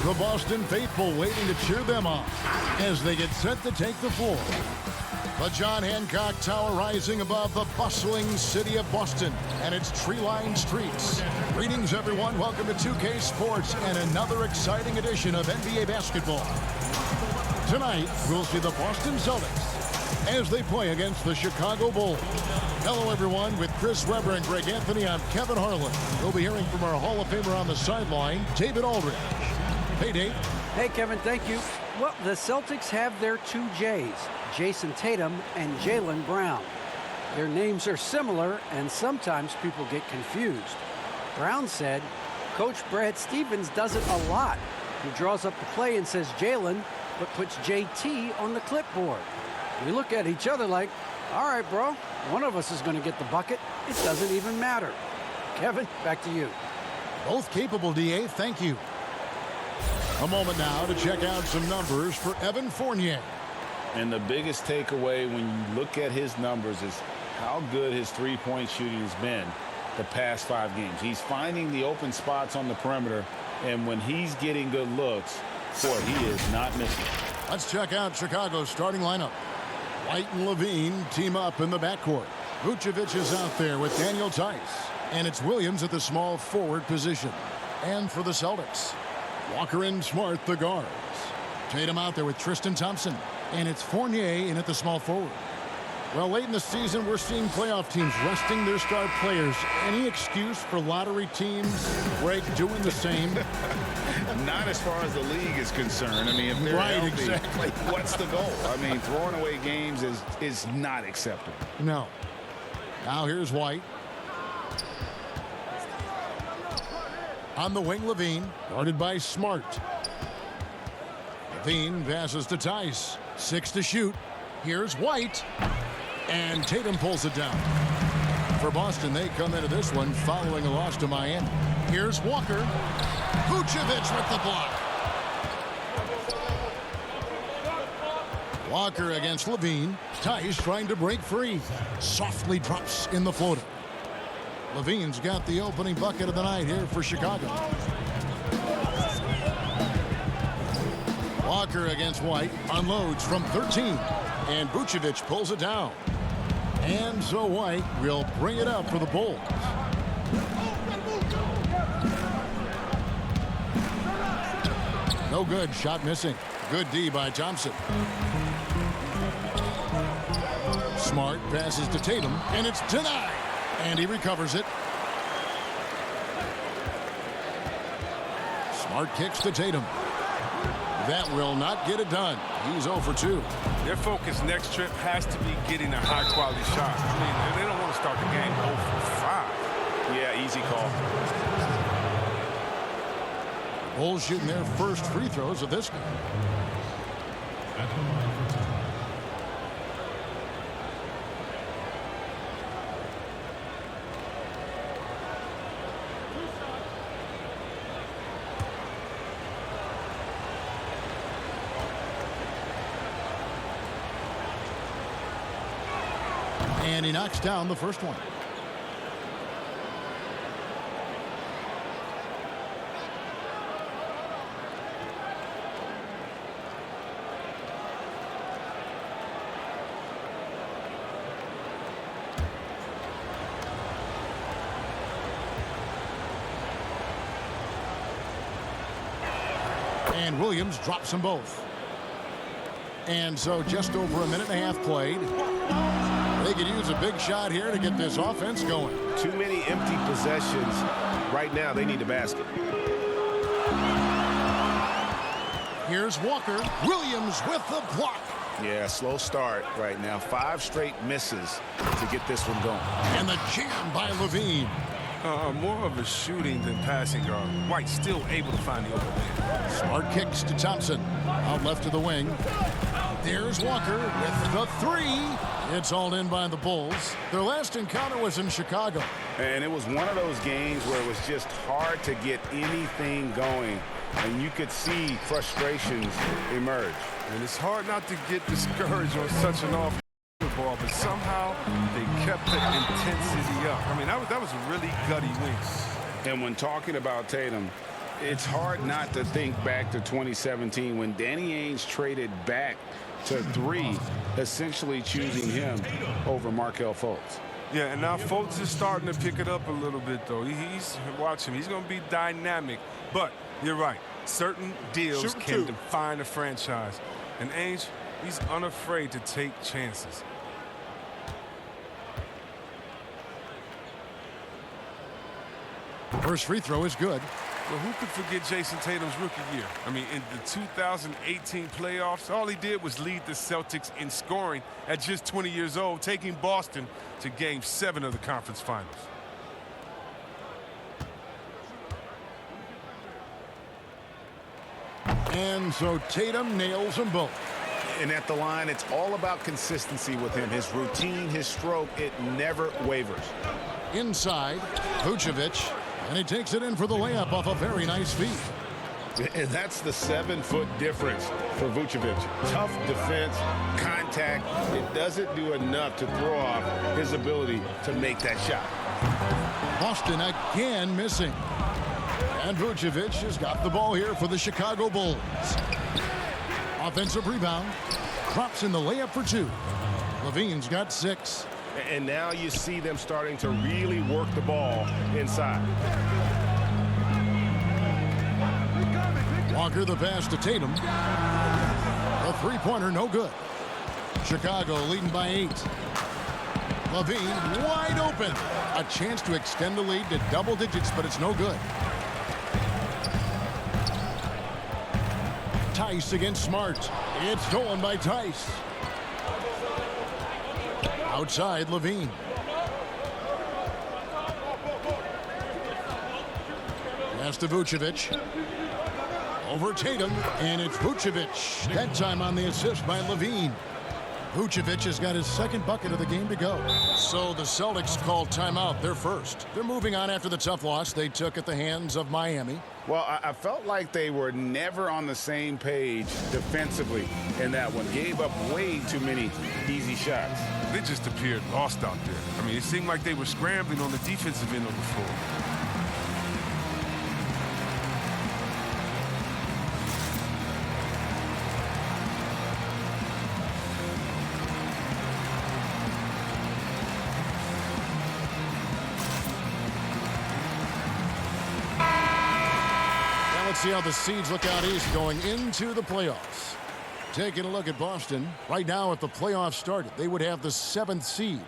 The Boston faithful waiting to cheer them on as they get set to take the floor. The John Hancock Tower rising above the bustling city of Boston and its tree-lined streets. Greetings, everyone. Welcome to 2K Sports and another exciting edition of NBA basketball. Tonight, we'll see the Boston Celtics as they play against the Chicago Bulls. Hello, everyone. With Chris Webber and Greg Anthony, I'm Kevin Harlan. We'll be hearing from our Hall of Famer on the sideline, David Aldridge. Hey, Dave. Hey, Kevin. Thank you. Well, the Celtics have their two J's, Jason Tatum and Jaylen Brown. Their names are similar, and sometimes people get confused. Brown said, Coach Brad Stevens does it a lot. He draws up the play and says Jaylen, but puts JT on the clipboard. We look at each other like, all right, bro, one of us is going to get the bucket. It doesn't even matter. Kevin, back to you. Both capable, DA. Thank you. A moment now to check out some numbers for Evan Fournier. And the biggest takeaway when you look at his numbers is how good his three-point shooting has been the past 5 games. He's finding the open spots on the perimeter, and when he's getting good looks, boy, he is not missing. Let's check out Chicago's starting lineup. White and Levine team up in the backcourt. Vucevic is out there with Daniel Tice, and it's Williams at the small forward position. And for the Celtics, Walker and Smart, the guards. Tatum out there with Tristan Thompson. And it's Fournier in at the small forward. Well, late in the season, we're seeing playoff teams resting their star players. Any excuse for lottery teams, Greg, doing the same? Not as far as the league is concerned. I mean, if they're right, healthy, exactly. What's the goal? I mean, throwing away games is not acceptable. No. Now here's White. On the wing, Levine, guarded by Smart. Levine passes to Tice. 6 to shoot. Here's White. And Tatum pulls it down. For Boston, they come into this one following a loss to Miami. Here's Walker. Vucevic with the block. Walker against Levine. Tice trying to break free. Softly drops in the floater. Levine's got the opening bucket of the night here for Chicago. Walker against White. Unloads from 13. And Vucevic pulls it down. And so White will bring it up for the Bulls. No good. Shot missing. Good D by Thompson. Smart passes to Tatum. And it's denied. And he recovers it. Smart kicks to Tatum. That will not get it done. He's 0 for 2. Their focus next trip has to be getting a high-quality shot. I mean, they don't want to start the game 0 for 5. Yeah, easy call. Bulls shooting their first free throws of this game. And he knocks down the first one. And Williams drops them both. And so just over a minute and a half played. They could use a big shot here to get this offense going. Too many empty possessions. Right now, they need a basket. Here's Walker. Williams with the block. Yeah, slow start right now. 5 straight misses to get this one going. And the jam by Levine. More of a shooting than passing guard. White still able to find the open man. Smart kicks to Thompson. Out left to the wing. There's Walker with the 3. It's all in by the Bulls. Their last encounter was in Chicago. And it was one of those games where it was just hard to get anything going. And you could see frustrations emerge. And it's hard not to get discouraged on such an off ball, but somehow they kept the intensity up. I mean, that was a really gutty win. And when talking about Tatum, It's hard not to think back to 2017 when Danny Ainge traded back to 3, essentially choosing him over Markelle Fultz. Yeah, and now Fultz is starting to pick it up a little bit, though. Watch him. He's going to be dynamic. But you're right. Certain deals can define a franchise. And Ainge, he's unafraid to take chances. First free throw is good. Well, who could forget Jason Tatum's rookie year? I mean, in the 2018 playoffs, all he did was lead the Celtics in scoring at just 20 years old, taking Boston to Game 7 of the conference finals. And so Tatum nails them both. And at the line, it's all about consistency with him. His routine, his stroke, it never wavers. Inside, Vucevic, and he takes it in for the layup off a very nice feed. And that's the 7-foot difference for Vucevic. Tough defense, contact. It doesn't do enough to throw off his ability to make that shot. Boston again missing. And Vucevic has got the ball here for the Chicago Bulls. Offensive rebound. Drops in the layup for 2. Levine's got 6. And now you see them starting to really work the ball inside. Walker the pass to Tatum. The three-pointer no good. Chicago leading by 8. Levine wide open. A chance to extend the lead to double digits, but it's no good. Tice against Smart. It's stolen by Tice. Outside, Levine. Pass to Vucevic. Over Tatum, and it's Vucevic. That time on the assist by Levine. Vucevic has got his second bucket of the game to go. So the Celtics call timeout. They're first. They're moving on after the tough loss they took at the hands of Miami. Well, I felt like they were never on the same page defensively in that one. Gave up way too many easy shots. They just appeared lost out there. I mean, it seemed like they were scrambling on the defensive end of the floor. Let's see how the seeds look out east going into the playoffs. Taking a look at Boston. Right now, if the playoffs started, they would have the 7th seed.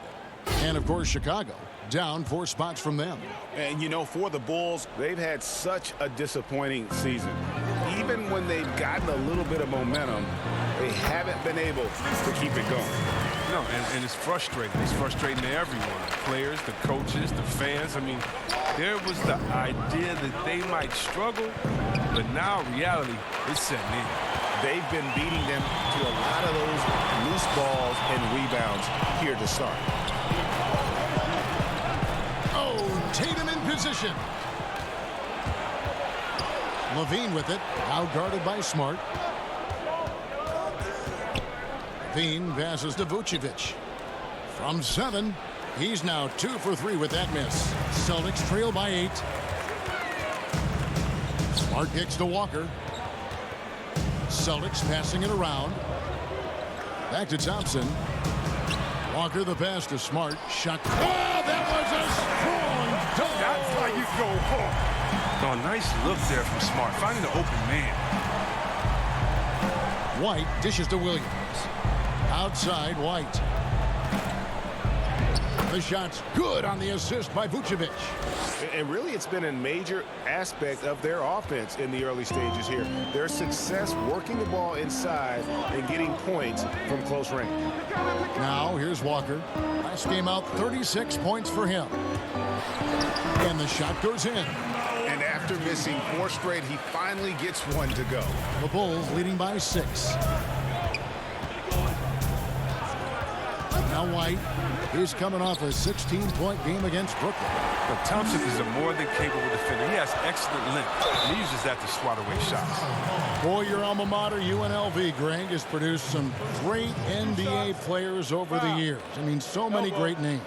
And, of course, Chicago down 4 spots from them. And, you know, for the Bulls, they've had such a disappointing season. Even when they've gotten a little bit of momentum, they haven't been able to keep it going. No, and it's frustrating. It's frustrating to everyone. The players, the coaches, the fans. I mean, there was the idea that they might struggle, but now reality is setting in. They've been beating them to a lot of those loose balls and rebounds here to start. Oh, Tatum in position. Levine with it, out guarded by Smart. Levine passes to Vucevic. From 7, he's now 2 for 3 with that miss. Celtics trail by 8. Smart kicks to Walker. Celtics passing it around. Back to Thompson. Walker the pass to Smart. Shot. Oh, that was a strong dunk. That's how you go home. Oh, nice look there from Smart, finding the open man. White dishes to Williams. Outside, White. The shot's good on the assist by Vucevic. And really, it's been a major aspect of their offense in the early stages here. Their success working the ball inside and getting points from close range. Now, here's Walker. Last game out, 36 points for him. And the shot goes in. And after missing 4 straight, he finally gets one to go. The Bulls leading by 6. Now White is coming off a 16-point game against Brooklyn. But Thompson is a more than capable defender. He has excellent length, and he uses that to swat away shots. Boy, your alma mater, UNLV, Greg, has produced some great NBA players over the years. I mean, so many great names.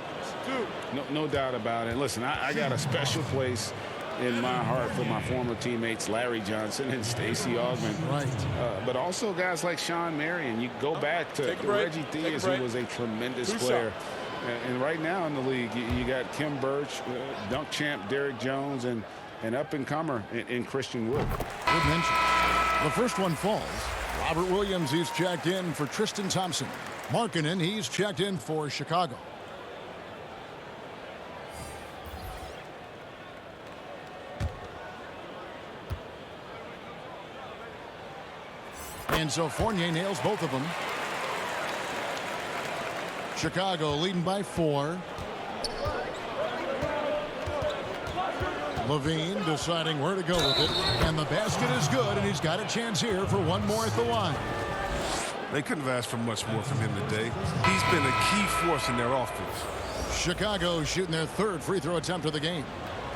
No doubt about it. Listen, I got a special place in my heart for my former teammates Larry Johnson and Stacey Augmon. Right. But also guys like Sean Marion. You go back to Reggie Theus, who was a tremendous player. And right now in the league, you got Kim Birch, dunk champ Derrick Jones, and an up-and-comer in Christian Wood. Good mention. The first one falls. Robert Williams, he's checked in for Tristan Thompson. Markkanen, he's checked in for Chicago. And so Fournier nails both of them. Chicago leading by 4. Levine deciding where to go with it. And the basket is good, and he's got a chance here for one more at the line. They couldn't have asked for much more from him today. He's been a key force in their offense. Chicago shooting their 3rd free throw attempt of the game.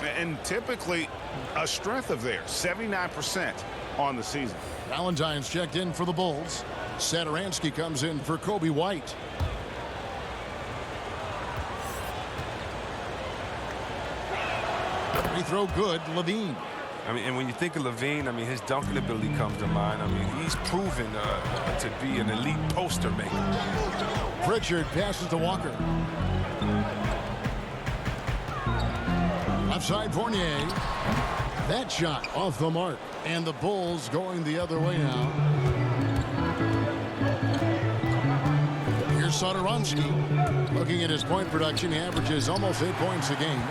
And typically a strength of theirs, 79% on the season. Valentine's checked in for the Bulls. Satoransky comes in for Kobe White. Free throw good, Levine. I mean, and when you think of Levine, I mean, his dunking ability comes to mind. I mean, he's proven to be an elite poster maker. Pritchard passes to Walker. Left side Fournier. That shot off the mark. And the Bulls going the other way now. Here's Satoransky. Looking at his point production, he averages almost 8 points a game.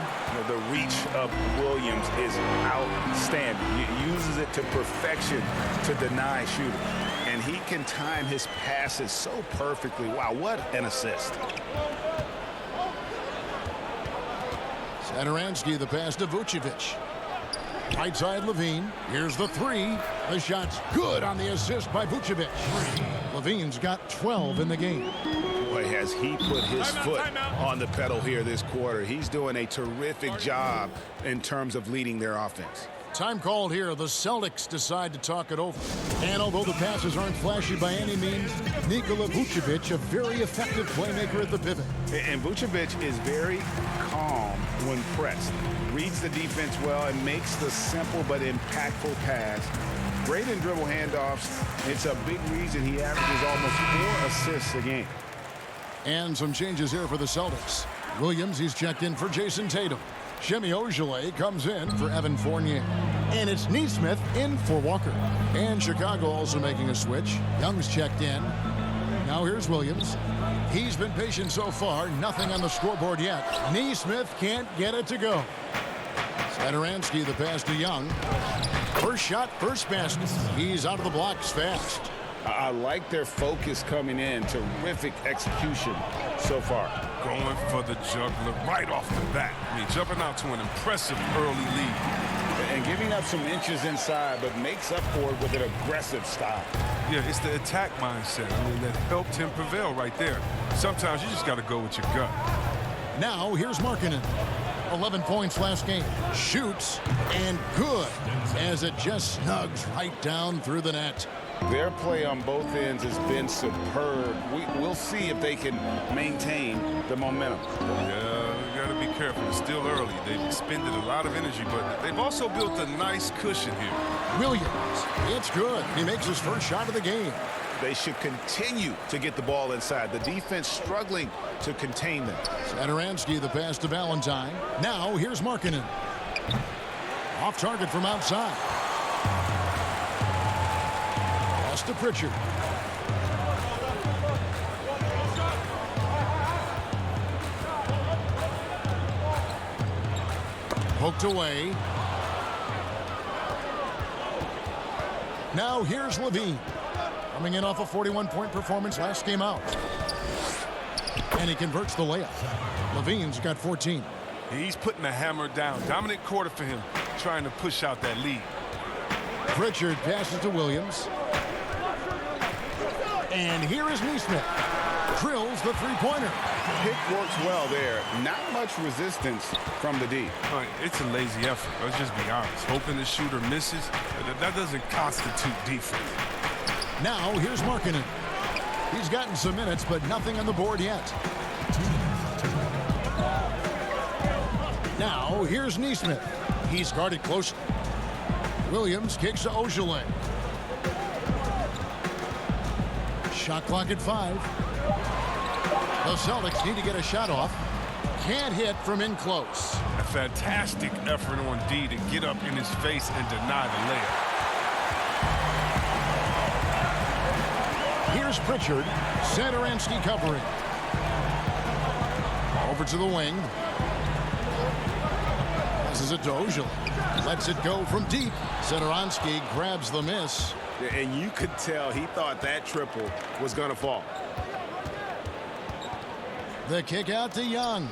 The reach of Williams is outstanding. He uses it to perfection to deny shooting. And he can time his passes so perfectly. Wow, what an assist. Satoransky, the pass to Vucevic. Right side Levine. Here's the 3. The shot's good on the assist by Vucevic. Levine's got 12 in the game. Boy, has he put his foot on the pedal here this quarter. He's doing a terrific job in terms of leading their offense. Time called here. The Celtics decide to talk it over. And although the passes aren't flashy by any means, Nikola Vucevic, a very effective playmaker at the pivot. And Vucevic is very calm when pressed. Reads the defense well and makes the simple but impactful pass. Great in dribble handoffs. It's a big reason he averages almost 4 assists a game. And some changes here for the Celtics. Williams, he's checked in for Jason Tatum. Shemi Ojeleye comes in for Evan Fournier. And it's Nesmith in for Walker. And Chicago also making a switch. Young's checked in. Now here's Williams. He's been patient so far. Nothing on the scoreboard yet. Nesmith can't get it to go. Satoransky, the pass to Young. First shot, first basket. He's out of the blocks fast. I like their focus coming in. Terrific execution so far. Going for the juggler right off the bat. I mean, jumping out to an impressive early lead. And giving up some inches inside, but makes up for it with an aggressive style. Yeah, it's the attack mindset. I mean, that helped him prevail right there. Sometimes you just got to go with your gut. Now here's Markkanen. 11 points last game. Shoots and good as it just snugs right down through the net. Their play on both ends has been superb. We'll see if they can maintain the momentum. Yeah, you got to be careful. It's still early. They've expended a lot of energy, but they've also built a nice cushion here. Williams, it's good. He makes his first shot of the game. They should continue to get the ball inside. The defense struggling to contain them. Satoransky, the pass to Valentine. Now here's Markkanen. Off target from outside. Pass to Pritchard. Poked away. Now here's Levine. Coming in off a 41-point performance last game out. And he converts the layup. Levine's got 14. He's putting the hammer down. Dominant quarter for him, trying to push out that lead. Pritchard passes to Williams. And here is Nesmith. Drills the three-pointer. Pick works well there. Not much resistance from the D. All right, it's a lazy effort. Let's just be honest. Hoping the shooter misses, that doesn't constitute defense. Now here's Markkanen. He's gotten some minutes, but nothing on the board yet. Now here's Nesmith. He's guarded closely. Williams kicks to Ojale. Shot clock at 5. The Celtics need to get a shot off. Can't hit from in close. A fantastic effort on D to get up in his face and deny the layup. Here's Pritchard. Satoransky covering. Over to the wing. Passes it to Ojale. Lets it go from deep. Satoransky grabs the miss. And you could tell he thought that triple was going to fall. The kick out to Young.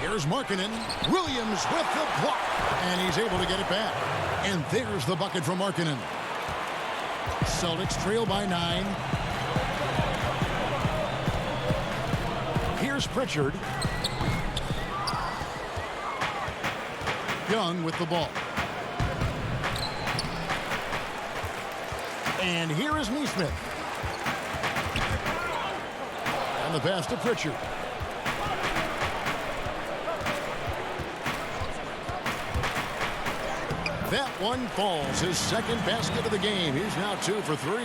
Here's Markkanen. Williams with the block. And he's able to get it back. And there's the bucket from Markkanen. Celtics trail by 9. Here's Pritchard. Young with the ball. And here is Neesmith. And the pass to Pritchard. That one falls. His second basket of the game. He's now 2 for 3.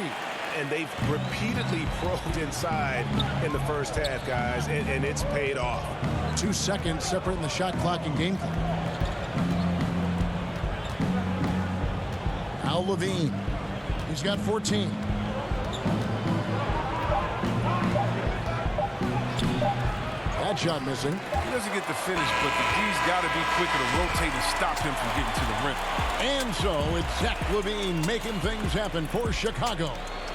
And they've repeatedly probed inside in the first half, guys, and it's paid off. 2 seconds separating the shot clock and game clock. Al Levine. He's got 14. That shot missing. He doesn't get the finish, but the D's got to be quicker to rotate and stop him from getting to the rim. And so it's Zach LaVine making things happen for Chicago.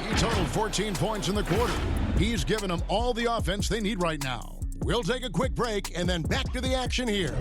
He totaled 14 points in the quarter. He's given them all the offense they need right now. We'll take a quick break and then back to the action here.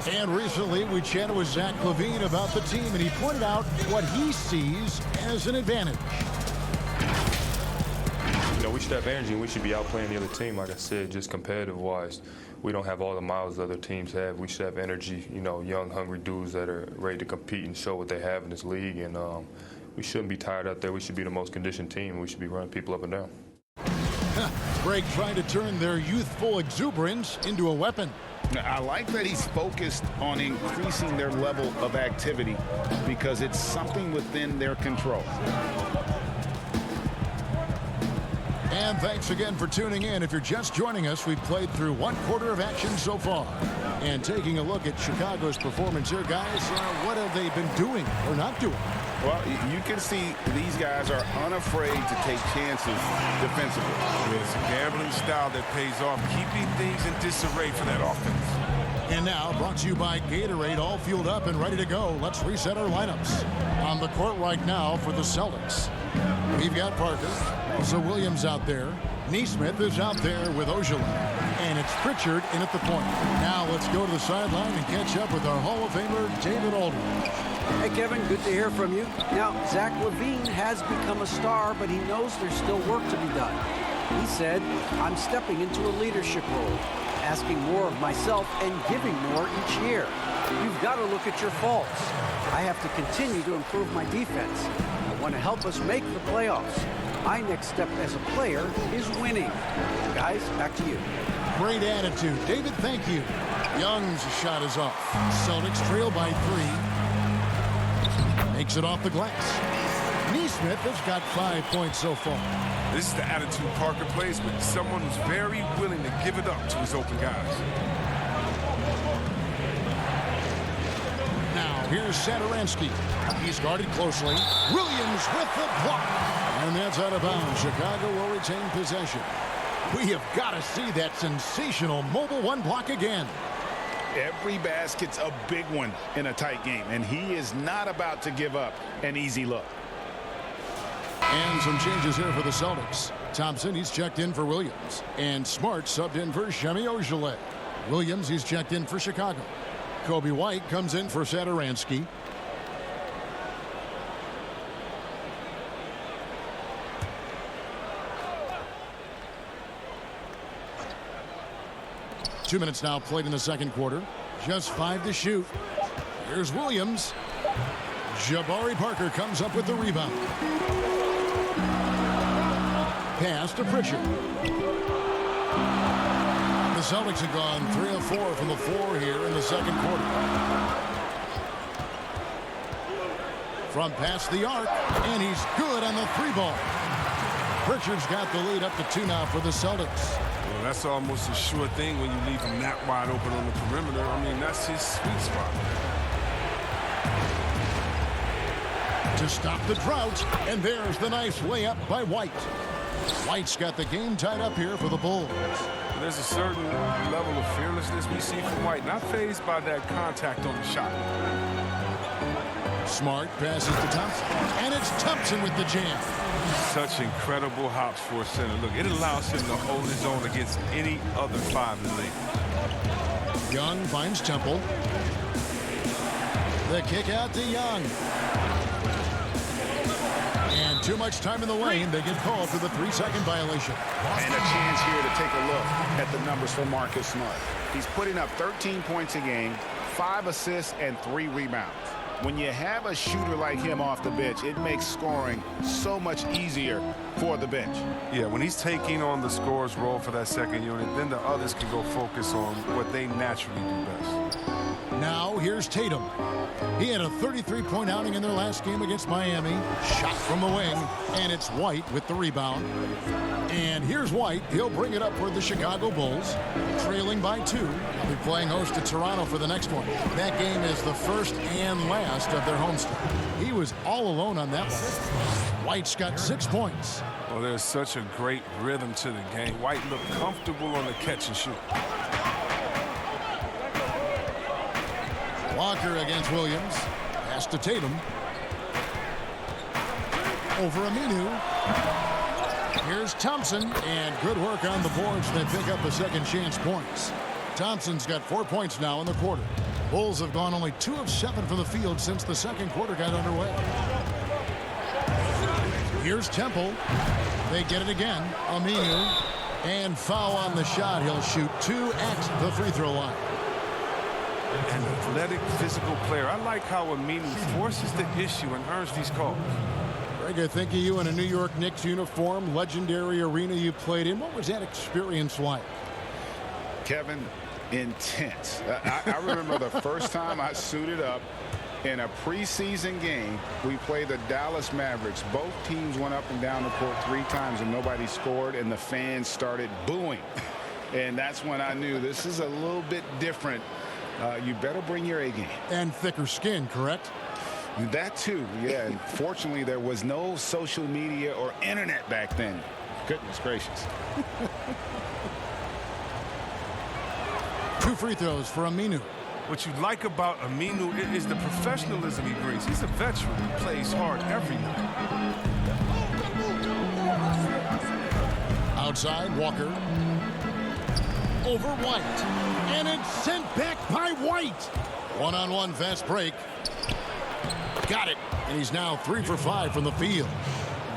And recently, we chatted with Zach LaVine about the team, and he pointed out what he sees as an advantage. You know, we should have energy, and we should be outplaying the other team. Like I said, just competitive-wise, we don't have all the miles the other teams have. We should have energy, you know, young, hungry dudes that are ready to compete and show what they have in this league. And we shouldn't be tired out there. We should be the most conditioned team, and we should be running people up and down. Greg trying to turn their youthful exuberance into a weapon. I like that he's focused on increasing their level of activity because it's something within their control. And thanks again for tuning in. If you're just joining us, we've played through 1 quarter of action so far. And taking a look at Chicago's performance here, guys, what have they been doing or not doing? Well, you can see these guys are unafraid to take chances defensively. It's a gambling style that pays off, keeping things in disarray for that offense. And now, brought to you by Gatorade, all fueled up and ready to go. Let's reset our lineups. On the court right now for the Celtics, we've got Parker. Also Williams out there. Neesmith is out there with Ojale. And it's Pritchard in at the point. Now let's go to the sideline and catch up with our Hall of Famer, David Aldridge. Hey, Kevin, good to hear from you. Now, Zach LaVine has become a star, but he knows there's still work to be done. He said, I'm stepping into a leadership role, asking more of myself and giving more each year. You've got to look at your faults. I have to continue to improve my defense. I want to help us make the playoffs. My next step as a player is winning. Guys, back to you. Great attitude. David, thank you. Young's shot is off. Celtics trail by 3. Makes it off the glass. Neesmith has got 5 points so far. This is the attitude Parker plays with, someone who's very willing to give it up to his open guys. Now, here's Satoransky. He's guarded closely. Williams with the block. And that's out of bounds. Chicago will retain possession. We have got to see that sensational mobile 1 block again. Every basket's a big one in a tight game, and he is not about to give up an easy look. And some changes here for the Celtics. Thompson, he's checked in for Williams. And Smart subbed in for Semi Ojale. Williams, he's checked in for Chicago. Kobe White comes in for Satoransky. 2 minutes now played in the second quarter. Just 5 to shoot. Here's Williams. Jabari Parker comes up with the rebound. Pass to Pritchard. The Celtics have gone 3 of 4 from the floor here in the second quarter. From past the arc, and he's good on the 3-ball. Pritchard's got the lead up to 2 now for the Celtics. Well, that's almost a sure thing when you leave him that wide open on the perimeter. I mean, that's his sweet spot. To stop the drought, and there's the nice layup by White. White's got the game tied up here for the Bulls. There's a certain level of fearlessness we see from White, not fazed by that contact on the shot. Smart passes to Thompson, and it's Thompson with the jam. Such incredible hops for a center. Look, it allows him to hold his own against any other 5 in the league. Young finds Temple. The kick out to Young. And too much time in the lane. They get called for the 3-second violation. And a chance here to take a look at the numbers for Marcus Smart. He's putting up 13 points a game, 5 assists, and 3 rebounds. When you have a shooter like him off the bench, it makes scoring so much easier for the bench. Yeah, when he's taking on the scorer's role for that second unit, then the others can go focus on what they naturally do best. Now here's Tatum. He had a 33-point outing in their last game against Miami. Shot from the wing, and it's White with the rebound. And here's White. He'll bring it up for the Chicago Bulls, trailing by 2. They'll be playing host to Toronto for the next one. That game is the first and last of their homestand. He was all alone on that one. White's got 6 points. Well, there's such a great rhythm to the game. White looked comfortable on the catch and shoot. Walker against Williams. Pass to Tatum. Over Aminu. Here's Thompson, and good work on the boards. They pick up a second chance points. Thompson's got 4 points now in the quarter. Bulls have gone only 2 of 7 from the field since the second quarter got underway. Here's Temple. They get it again. Aminu. And foul on the shot. He'll shoot 2 at the free throw line. An athletic, physical player. I like how Aminu forces the issue and earns these calls. Greg, I think of you in a New York Knicks uniform, legendary arena you played in. What was that experience like? Kevin, intense. I remember the first time I suited up in a preseason game. We played the Dallas Mavericks. Both teams went up and down the court 3 times and nobody scored, and the fans started booing. And that's when I knew this is a little bit different. You better bring your A game. And thicker skin, correct? That too, yeah. And fortunately, there was no social media or internet back then. Goodness gracious. 2 free throws for Aminu. What you like about Aminu is the professionalism he brings. He's a veteran who plays hard every night. Outside, Walker. Over White. And it's sent back by White. One-on-one fast break. Got it. And he's now 3 for 5 from the field.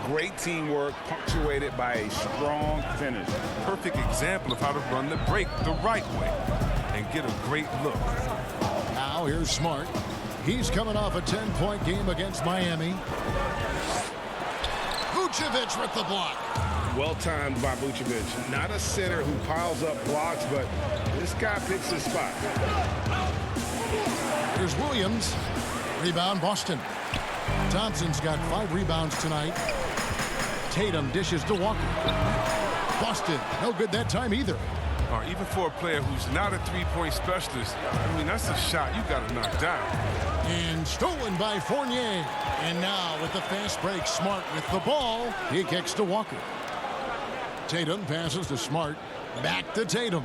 Great teamwork punctuated by a strong finish. Perfect example of how to run the break the right way and get a great look. Now here's Smart. He's coming off a 10-point game against Miami. Vucevic with the block. Well timed by Vucevic. Not a center who piles up blocks, but this guy picks his spot. Here's Williams. Rebound Boston. Thompson's got 5 rebounds tonight. Tatum dishes to Walker. Boston, no good that time either. Or even for a player who's not a 3-point specialist, I mean, that's a shot you got to knock down. And stolen by Fournier. And now with the fast break, Smart with the ball. He kicks to Walker. Tatum passes to Smart. Back to Tatum.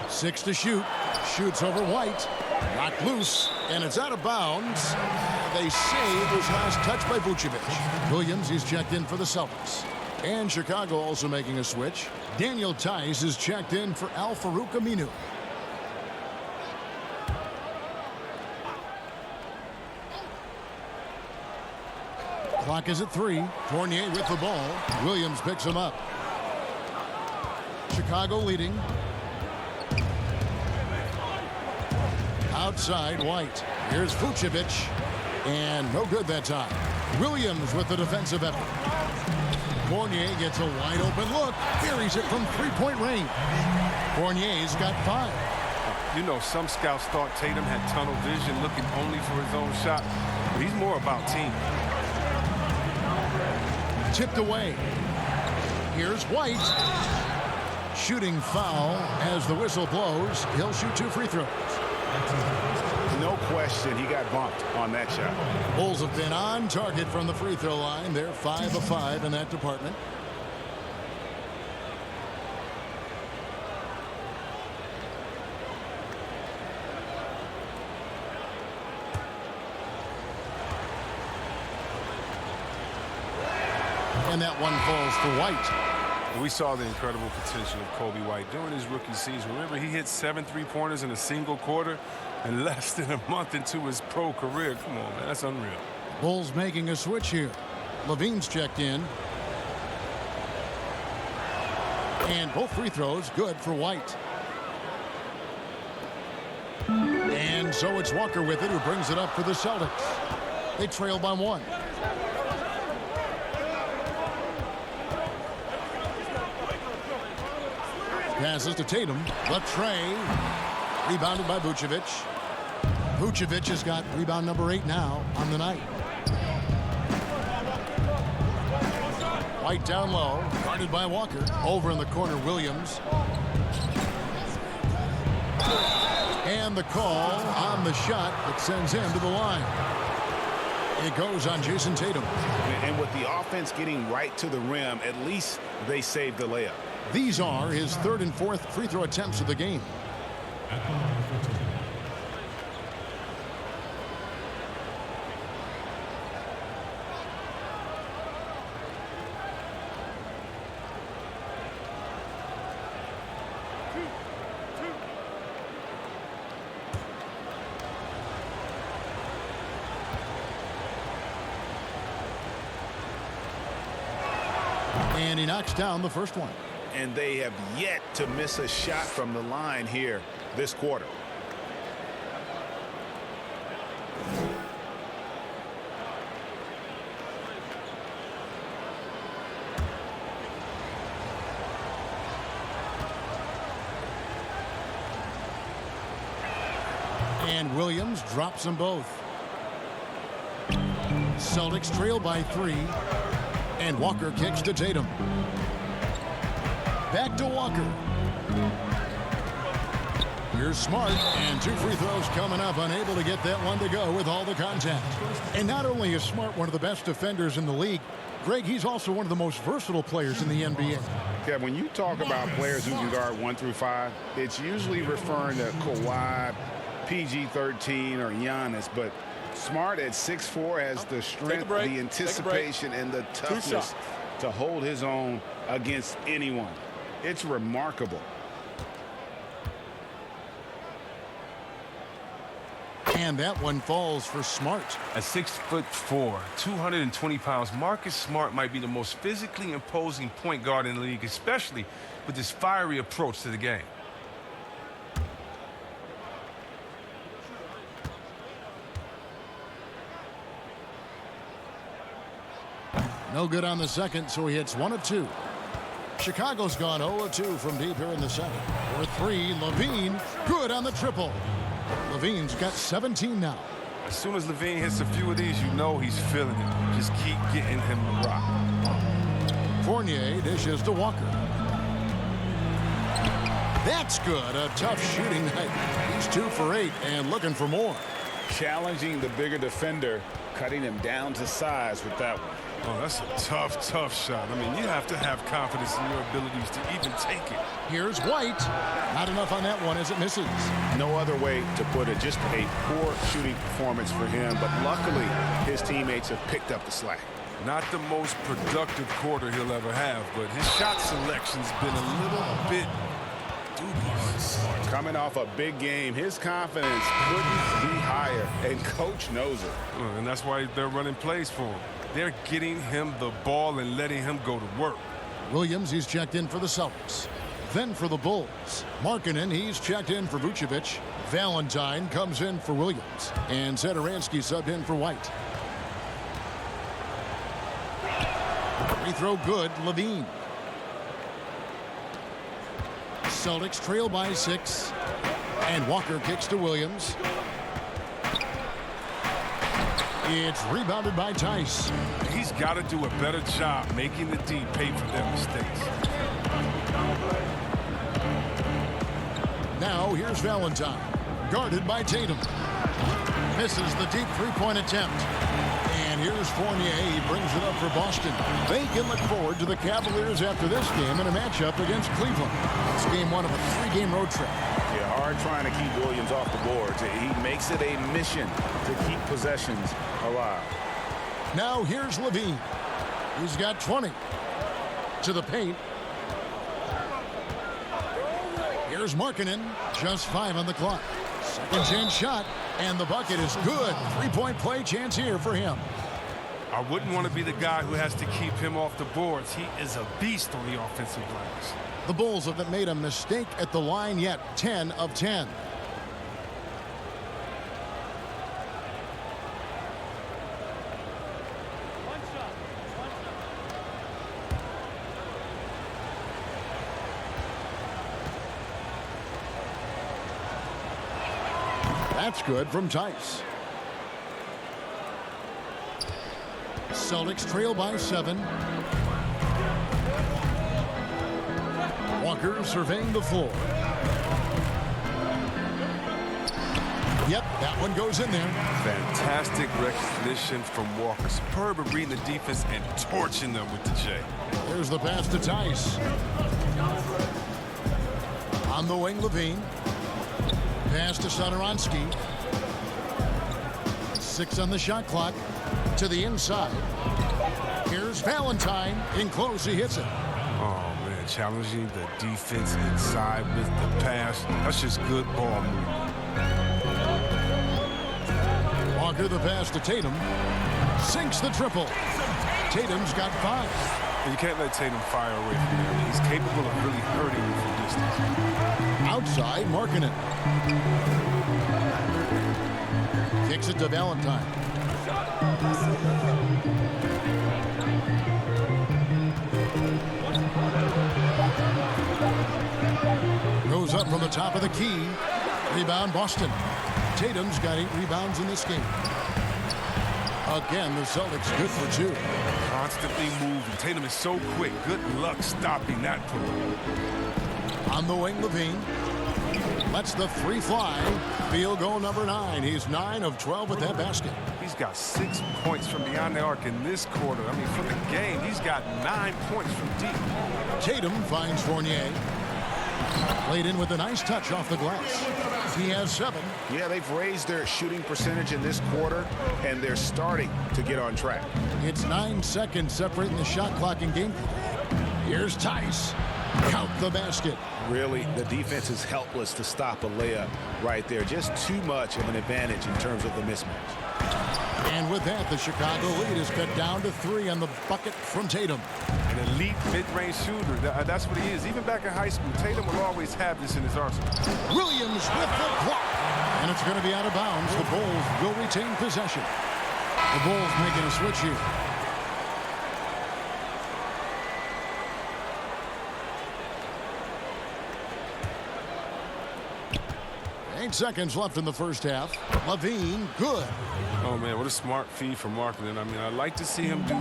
6 to shoot. Shoots over White. Knocked loose. And it's out of bounds. They say it was last touched by Vucevic. Williams is checked in for the Celtics. And Chicago also making a switch. Daniel Tice is checked in for Al-Farouq Aminu. Clock is at 3. Fournier with the ball. Williams picks him up. Chicago leading. Outside, White. Here's Vucevic. And no good that time. Williams with the defensive effort. Fournier gets a wide open look. Buries it from three-point range. Fournier's got 5. You know, some scouts thought Tatum had tunnel vision, looking only for his own shot. But he's more about team. Tipped away. Here's White. Shooting foul as the whistle blows. He'll shoot 2 free throws. No question, he got bumped on that shot. Bulls have been on target from the free throw line. They're 5 of 5 in that department. And that one falls for White. We saw the incredible potential of Kobe White during his rookie season. Remember, he hit 7 3-pointers in a single quarter and less than a month into his pro career. Come on, man, that's unreal. Bulls making a switch here. Levine's checked in. And both free throws good for White. And so it's Walker with it, who brings it up for the Celtics. They trail by 1. Passes to Tatum. The tray. Rebounded by Vucevic. Vucevic has got rebound number 8 now on the night. White down low. Guarded by Walker. Over in the corner, Williams. And the call on the shot that sends him to the line. It goes on Jason Tatum. And with the offense getting right to the rim, at least they saved the layup. These are his 3rd and 4th free throw attempts of the game. And he knocks down the first one. And they have yet to miss a shot from the line here this quarter. And Williams drops them both. Celtics trail by 3. And Walker kicks to Tatum. Back to Walker. Here's Smart, and 2 free throws coming up, unable to get that one to go with all the contact. And not only is Smart one of the best defenders in the league, Greg, he's also one of the most versatile players in the NBA. Yeah, when you talk about players who can guard 1 through 5, it's usually referring to Kawhi, PG-13, or Giannis, but Smart at 6'4" has the strength, the anticipation, and the toughness to hold his own against anyone. It's remarkable. And that one falls for Smart. At 6'4", 220 pounds, Marcus Smart might be the most physically imposing point guard in the league, especially with his fiery approach to the game. No good on the second, so he hits 1 of 2. Chicago's gone 0 of 2 from deep here in the second. For 3, Levine, good on the triple. Levine's got 17 now. As soon as Levine hits a few of these, you know he's feeling it. Just keep getting him the rock. Fournier dishes to Walker. That's good. A tough shooting night. He's 2 for 8 and looking for more. Challenging the bigger defender, cutting him down to size with that one. Oh, that's a tough shot. I mean, you have to have confidence in your abilities to even take it. Here's White. Not enough on that one as it misses. No other way to put it. Just a poor shooting performance for him, but luckily his teammates have picked up the slack. Not the most productive quarter he'll ever have, but his shot selection's been a little bit dubious. Coming off a big game, his confidence couldn't be higher, and coach knows it. And that's why they're running plays for him. They're getting him the ball and letting him go to work. Williams, he's checked in for the Celtics. Then for the Bulls, Markkanen, he's checked in for Vucevic. Valentine comes in for Williams. And Satoransky subbed in for White. Free throw good, Levine. Celtics trail by 6. And Walker kicks to Williams. It's rebounded by Tice. He's got to do a better job making the D pay for their mistakes. Now here's Valentine, guarded by Tatum. Misses the deep three-point attempt. And here's Fournier. He brings it up for Boston. They can look forward to the Cavaliers after this game in a matchup against Cleveland. It's game 1 of a 3-game road trip. Yeah, hard trying to keep Williams off the boards. He makes it a mission to keep possessions alive. Now here's Levine. He's got 20. To the paint. Here's Markkanen. Just 5 on the clock. Second chance shot. And the bucket is good. 3-point play chance here for him. I wouldn't want to be the guy who has to keep him off the boards. He is a beast on the offensive glass. The Bulls haven't made a mistake at the line yet. 10 of 10. That's good from Tice. Celtics trail by 7. Walker surveying the floor. Yep, that one goes in there. Fantastic recognition from Walker. Superb at reading the defense and torching them with the J. There's the pass to Tice. On the wing, Levine. Pass to Satoransky. 6 on the shot clock. To the inside. Here's Valentine. In close, he hits it. Oh, man, challenging the defense inside with the pass. That's just good ball movement. Walker the pass to Tatum. Sinks the triple. Tatum's got 5. And you can't let Tatum fire away from there. He's capable of really hurting you from distance. Outside, Markkanen. Kicks it to Valentine. Goes up from the top of the key. Rebound, Boston. Tatum's got 8 rebounds in this game. Again, the Celtics good for 2. Constantly moving. Tatum is so quick. Good luck stopping that pull. On the wing, Levine. Lets the 3 fly. Field goal number 9. He's 9 of 12 with that basket. He's got 6 points from beyond the arc in this quarter. I mean, for the game, he's got 9 points from deep. Tatum finds Fournier. Played in with a nice touch off the glass. He has 7. Yeah, they've raised their shooting percentage in this quarter, and they're starting to get on track. It's 9 seconds separating the shot clock in game. Here's Tice. Count the basket. Really, the defense is helpless to stop a layup right there. Just too much of an advantage in terms of the mismatch. And with that, the Chicago lead is cut down to 3 on the bucket from Tatum. An elite mid-range shooter. That's what he is. Even back in high school, Tatum will always have this in his arsenal. Williams with the block. And it's going to be out of bounds. The Bulls will retain possession. The Bulls making a switch here. 8 seconds left in the first half. Levine, good. Oh, man, what a smart feed for Markkanen. I mean, I'd like to see him do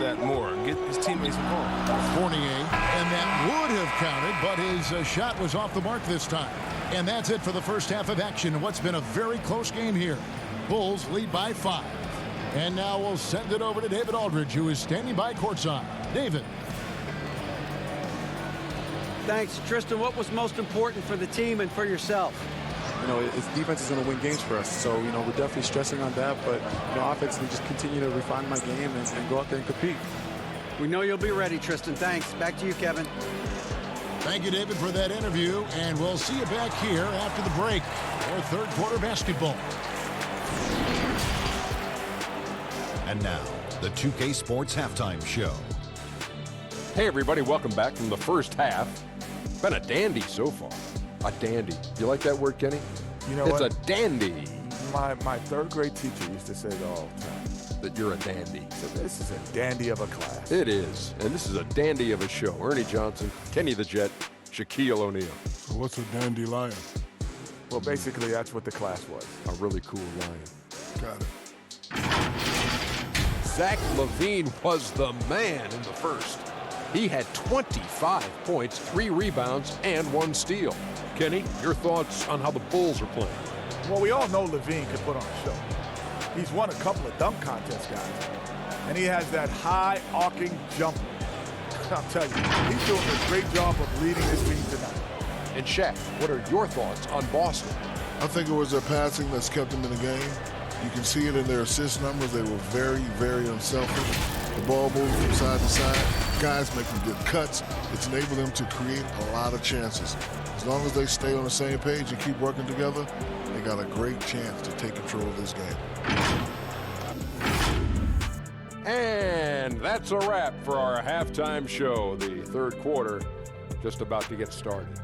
that more, get his teammates involved. Fournier, and that would have counted, but his shot was off the mark this time. And that's it for the first half of action. What's been a very close game here. Bulls lead by 5. And now we'll send it over to David Aldridge, who is standing by courtside. David. Thanks, Tristan. What was most important for the team and for yourself? You know, defense is going to win games for us. So, you know, we're definitely stressing on that. But, you know, offensively, just continue to refine my game and go out there and compete. We know you'll be ready, Tristan. Thanks. Back to you, Kevin. Thank you, David, for that interview. And we'll see you back here after the break for third quarter basketball. And now, the 2K Sports Halftime Show. Hey, everybody. Welcome back from the first half. Been a dandy so far. A dandy. You like that word, Kenny? You know it's what? a dandy. My third grade teacher used to say it all the time. That you're a dandy. So this is a dandy of a class. It is. And this is a dandy of a show. Ernie Johnson, Kenny the Jet, Shaquille O'Neal. So what's a dandelion? Well, basically, that's what the class was. A really cool lion. Got it. Zach LaVine was the man in the first. He had 25 points, 3 rebounds, and 1 steal. Kenny, your thoughts on how the Bulls are playing? Well, we all know LaVine can put on a show. He's won a couple of dunk contests, guys. And he has that high arcing jumper. I'll tell you, he's doing a great job of leading his team tonight. And Shaq, what are your thoughts on Boston? I think it was their passing that's kept them in the game. You can see it in their assist numbers. They were very, very unselfish. The ball moving from side to side. Guys making good cuts. It's enabled them to create a lot of chances. As long as they stay on the same page and keep working together, they got a great chance to take control of this game. And that's a wrap for our halftime show. The third quarter just about to get started.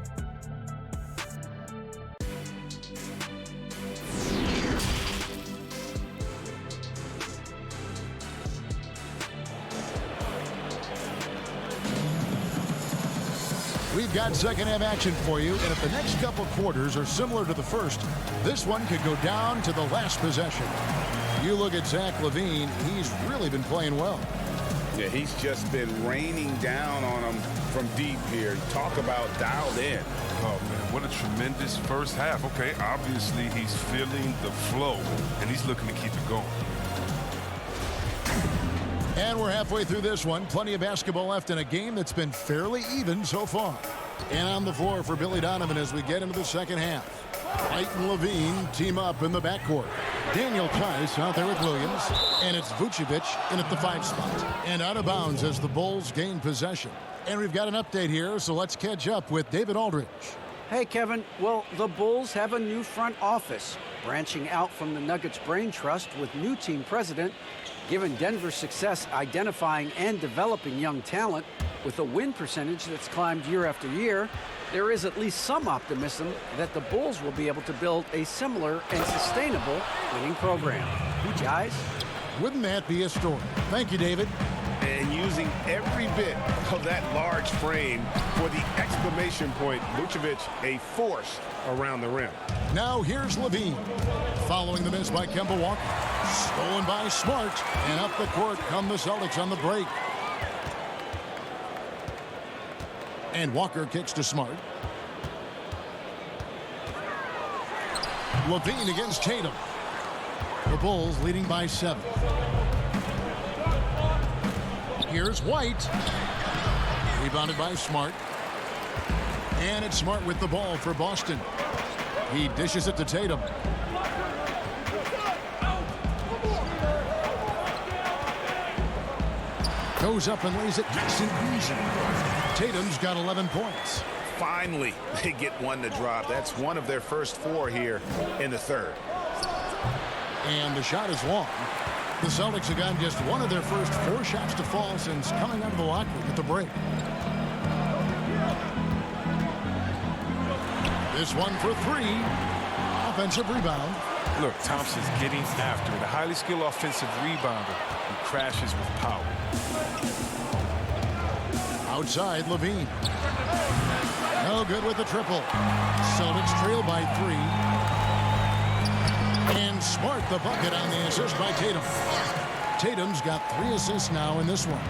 We've got second half action for you, and if the next couple quarters are similar to the first, this one could go down to the last possession. You look at Zach LaVine, he's really been playing well. Yeah, he's just been raining down on them from deep here. Talk about dialed in. Oh, man, what a tremendous first half. Okay, obviously he's feeling the flow, and he's looking to keep it going. And we're halfway through this one. Plenty of basketball left in a game that's been fairly even so far. And on the floor for Billy Donovan as we get into the second half. White and Levine team up in the backcourt. Daniel Tice out there with Williams. And it's Vucevic in at the 5 spot. And out of bounds as the Bulls gain possession. And we've got an update here, so let's catch up with David Aldridge. Hey, Kevin. Well, the Bulls have a new front office, branching out from the Nuggets Brain Trust with new team president. Given Denver's success identifying and developing young talent with a win percentage that's climbed year after year, there is at least some optimism that the Bulls will be able to build a similar and sustainable winning program. Guys? Wouldn't that be a story? Thank you, David. And using every bit of that large frame for the exclamation point, Vucevic, a force around the rim. Now here's Levine. Following the miss by Kemba Walker. Stolen by Smart. And up the court come the Celtics on the break. And Walker kicks to Smart. Levine against Tatum. The Bulls leading by 7. Here's White. Rebounded by Smart. And it's Smart with the ball for Boston. He dishes it to Tatum. Goes up and lays it nice and easy. Tatum's got 11 points. Finally, they get one to drop. That's one of their first 4 here in the third. And the shot is long. The Celtics have gotten just one of their first 4 shots to fall since coming out of the locker room at the break. This one for 3. Offensive rebound. Look, Thompson's getting after it. A highly skilled offensive rebounder who crashes with power. Outside, Levine. No good with the triple. Celtics trail by 3. And Smart the bucket on the assist by Tatum. Tatum's got 3 assists now in this one.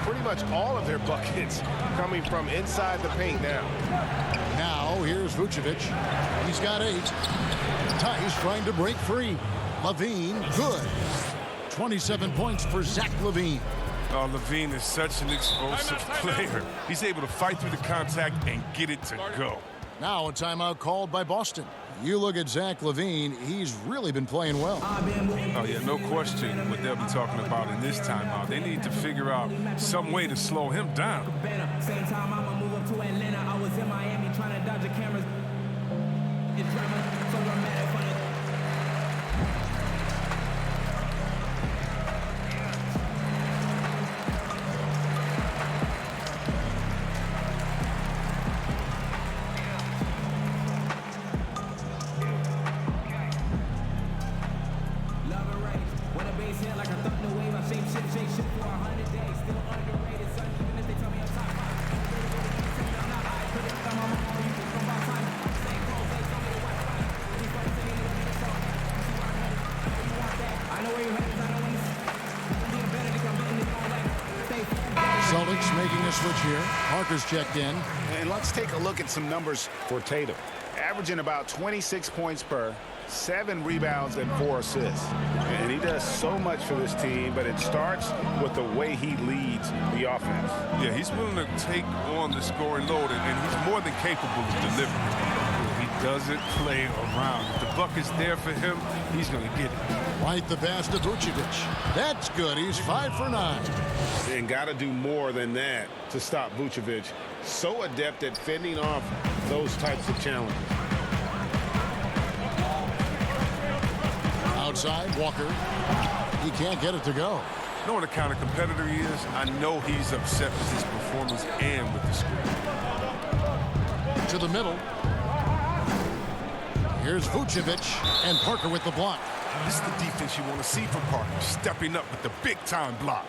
Pretty much all of their buckets coming from inside the paint now. Now here's Vucevic. He's got 8. Tice trying to break free. Levine, good. 27 points for Zach LaVine. Oh, LaVine is such an explosive player. He's able to fight through the contact and get it to go. Now a timeout called by Boston. You look at Zach LaVine, he's really been playing well. Oh, yeah, no question what they'll be talking about in this timeout. They need to figure out some way to slow him down. Same time I'ma move up to Atlanta. I was in Miami trying to dodge the cameras. It's drama, so dramatic for the a switch here. Parker's checked in. And let's take a look at some numbers for Tatum. Averaging about 26 points per, 7 rebounds and 4 assists. And he does so much for this team, but it starts with the way he leads the offense. Yeah, he's willing to take on the scoring load, and he's more than capable of delivering. He doesn't play around. If the buck is there for him, he's going to get it. Right the pass to Vucevic. That's good. He's 5 for 9. And got to do more than that to stop Vucevic. So adept at fending off those types of challenges. Outside, Walker. He can't get it to go. Knowing the kind of competitor he is, I know he's upset with his performance and with the score. To the middle. Here's Vucevic, and Parker with the block. This is the defense you want to see from Parker, stepping up with the big-time block.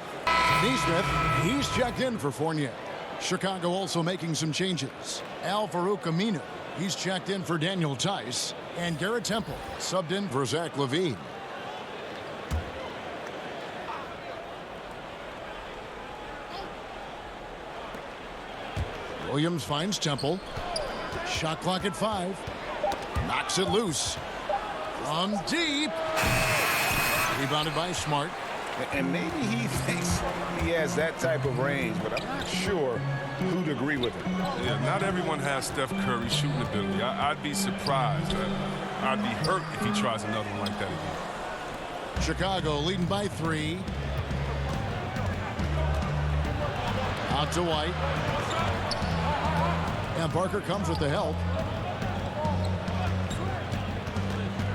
Nesmith, he's checked in for Fournier. Chicago also making some changes. Al-Farouq Aminu, he's checked in for Daniel Tice. And Garrett Temple, subbed in for Zach LaVine. Williams finds Temple. Shot clock at 5. Knocks it loose. From deep. Rebounded by Smart. And maybe he thinks he has that type of range, but I'm not sure who'd agree with him. Yeah, not everyone has Steph Curry's shooting ability. I'd be surprised. I'd be hurt if he tries another one like that again. Chicago leading by 3. Out to White. And Parker comes with the help.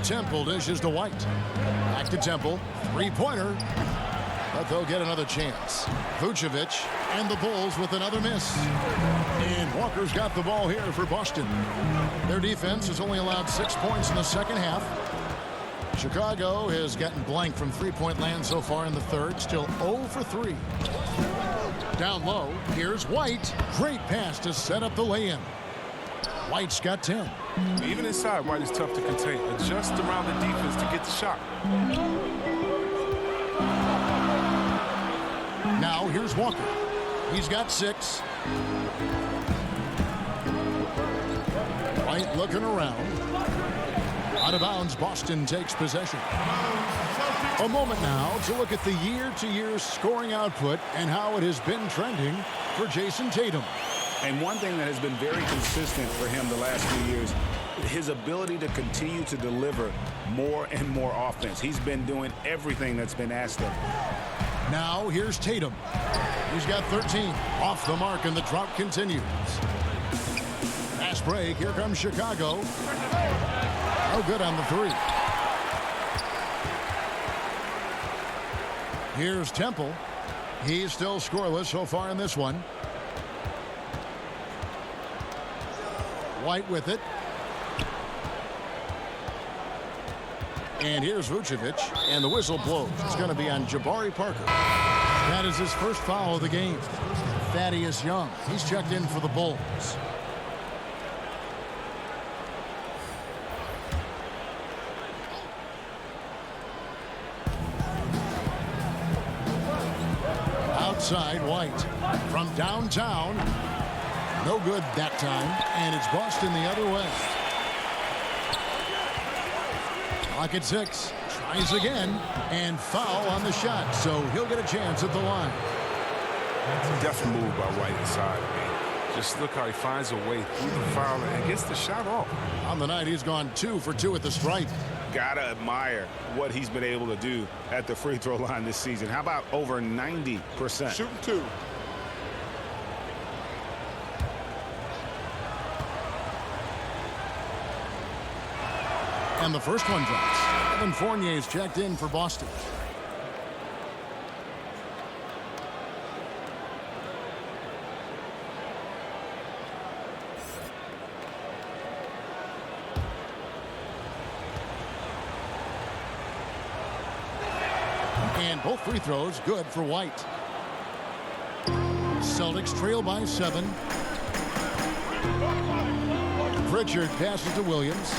Temple dishes to White. Back to Temple. Three-pointer. But they'll get another chance. Vucevic and the Bulls with another miss. And Walker's got the ball here for Boston. Their defense has only allowed 6 points in the second half. Chicago has gotten blank from three-point land so far in the third. Still 0 for 3. Down low, here's White. Great pass to set up the lay-in. White's got 10. Even inside, White is tough to contain. Adjust around the defense to get the shot. Now here's Walker. He's got 6. White looking around. Out of bounds, Boston takes possession. A moment now to look at the year-to-year scoring output and how it has been trending for Jason Tatum. And one thing that has been very consistent for him the last few years, his ability to continue to deliver more and more offense. He's been doing everything that's been asked of him. Now here's Tatum. He's got 13. Off the mark, and the drought continues. Fast break. Here comes Chicago. No good on the 3. Here's Temple. He's still scoreless so far in this one. White with it. And here's Vucevic, and the whistle blows. It's going to be on Jabari Parker. That is his first foul of the game. Thaddeus Young, he's checked in for the Bulls. Outside, White from downtown. No good that time, and it's Boston the other way. Clock at 6. Tries again, and foul on the shot, so he'll get a chance at the line. Definitely move by White inside. Just look how he finds a way through the foul and gets the shot off. On the night, he's gone 2 for 2 at the stripe. Gotta admire what he's been able to do at the free throw line this season. How about over 90%? Shooting 2. And the first one drops. Evan Fournier's checked in for Boston. And both free throws good for White. Celtics trail by 7. Pritchard passes to Williams.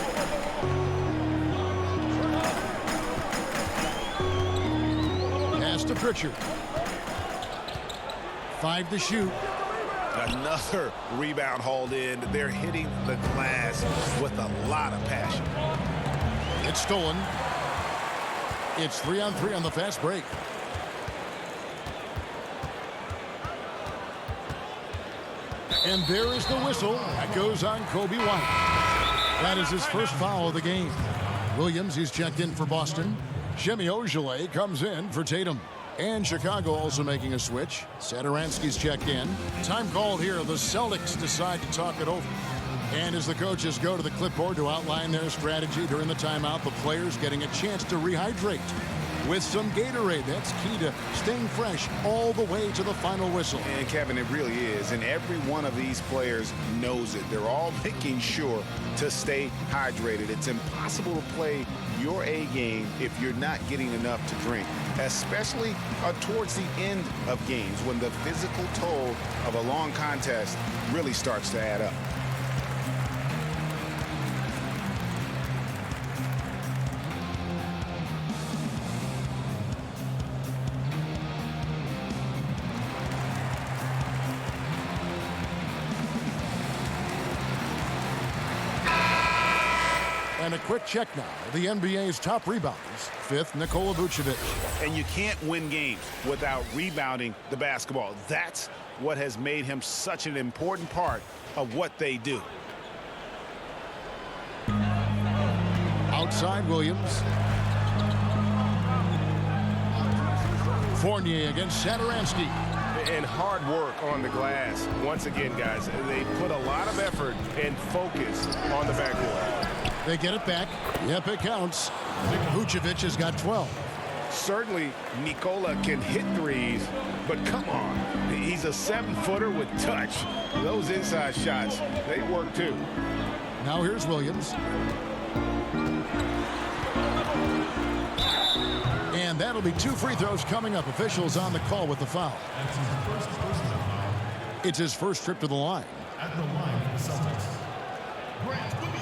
Pass to Pritchard. 5 to shoot. Another rebound hauled in. They're hitting the glass with a lot of passion. It's stolen. It's 3-on-3 on the fast break. And there is the whistle. That goes on Kobe White. That is his first foul of the game. Williams, he's checked in for Boston. Shemi Ojeleye comes in for Tatum. And Chicago also making a switch. Satoransky's checked in. Time called here. The Celtics decide to talk it over. And as the coaches go to the clipboard to outline their strategy during the timeout, the players getting a chance to rehydrate with some Gatorade. That's key to staying fresh all the way to the final whistle. And Kevin, it really is. And every one of these players knows it. They're all making sure to stay hydrated. It's impossible to play your A game if you're not getting enough to drink, especially towards the end of games when the physical toll of a long contest really starts to add up. And a quick check now. The NBA's top rebounders. Fifth, Nikola Vucevic. And you can't win games without rebounding the basketball. That's what has made him such an important part of what they do. Outside Williams. Fournier against Satoransky. And hard work on the glass. Once again, guys, they put a lot of effort and focus on the backboard. They get it back. Yep, it counts. Vucevic has got 12. Certainly, Nikola can hit threes, but come on. He's a 7-footer with touch. Those inside shots, they work too. Now here's Williams. And that'll be 2 free throws coming up. Officials on the call with the foul. It's his first trip to the line. At the line for the Celtics, Grant Williams.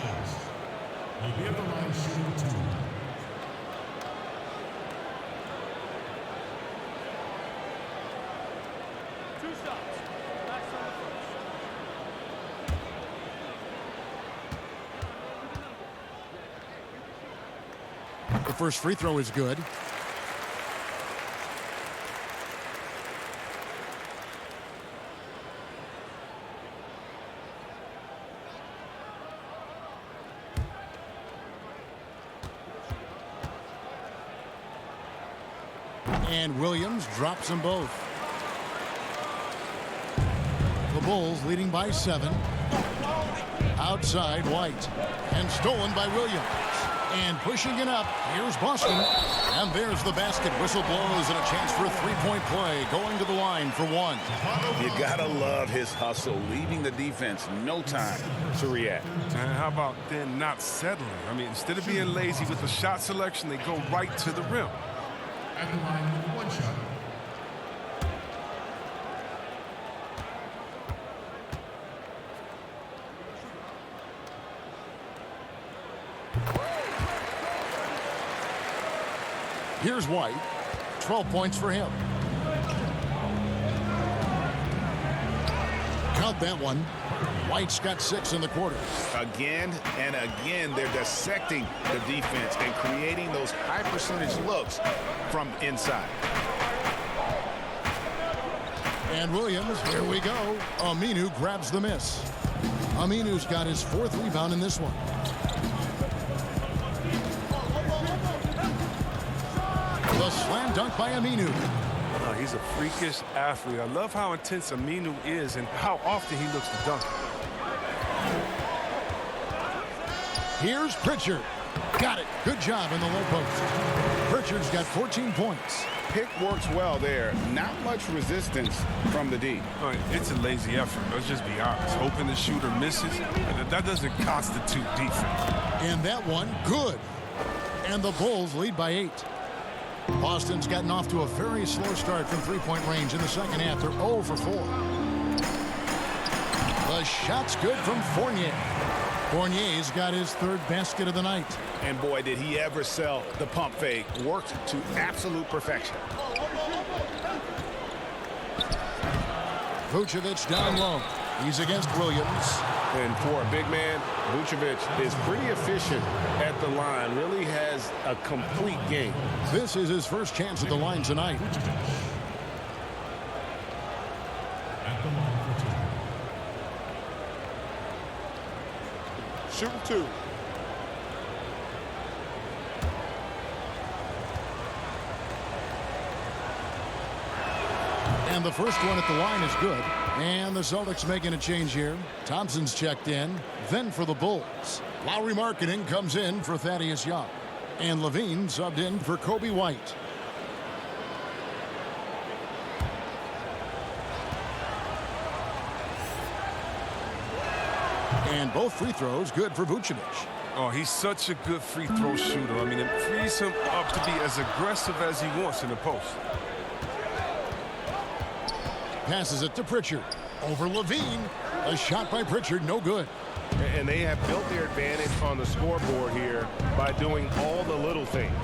He'll be at the line shooting 2. The first free throw is good. And Williams drops them both. The Bulls leading by 7. Outside White. And stolen by Williams. And pushing it up, here's Boston. And there's the basket. Whistle blows and a chance for a three-point play. Going to the line for 1. You gotta love his hustle, leaving the defense no time to react. And how about then not settling? I mean, instead of being lazy with the shot selection, they go right to the rim. At the line with 1 shot. Here's White. 12 points for him. Count that one. White's got 6 in the quarter. Again and again, they're dissecting the defense and creating those high percentage looks from inside. And Williams, here we go. Aminu grabs the miss. Aminu's got his 4th rebound in this one. The slam dunk by Aminu. Oh, he's a freakish athlete. I love how intense Aminu is and how often he looks to dunk. Here's Pritchard. Got it. Good job in the low post. Pritchard's got 14 points. Pick works well there. Not much resistance from the D. All right, it's a lazy effort. Let's just be honest. Hoping the shooter misses, that doesn't constitute defense. And that one, good. And the Bulls lead by 8. Boston's gotten off to a very slow start from three-point range in the second half. They're 0 for 4. The shot's good from Fournier. Fournier's got his 3rd basket of the night. And boy, did he ever sell the pump fake. Worked to absolute perfection. Vucevic down low. He's against Williams. And for a big man, Vucevic is pretty efficient at the line. Really has a complete game. This is his first chance at the line tonight. At the line for two. Shooting two. And the first one at the line is good. And the Celtics making a change here. Thompson's checked in. Then for the Bulls, Lauri Markkanen comes in for Thaddeus Young. And Levine subbed in for Kobe White. And both free throws good for Vucevic. Oh, he's such a good free throw shooter. I mean, it frees him up to be as aggressive as he wants in the post. Passes it to Pritchard. Over Levine. A shot by Pritchard, no good. And they have built their advantage on the scoreboard here by doing all the little things.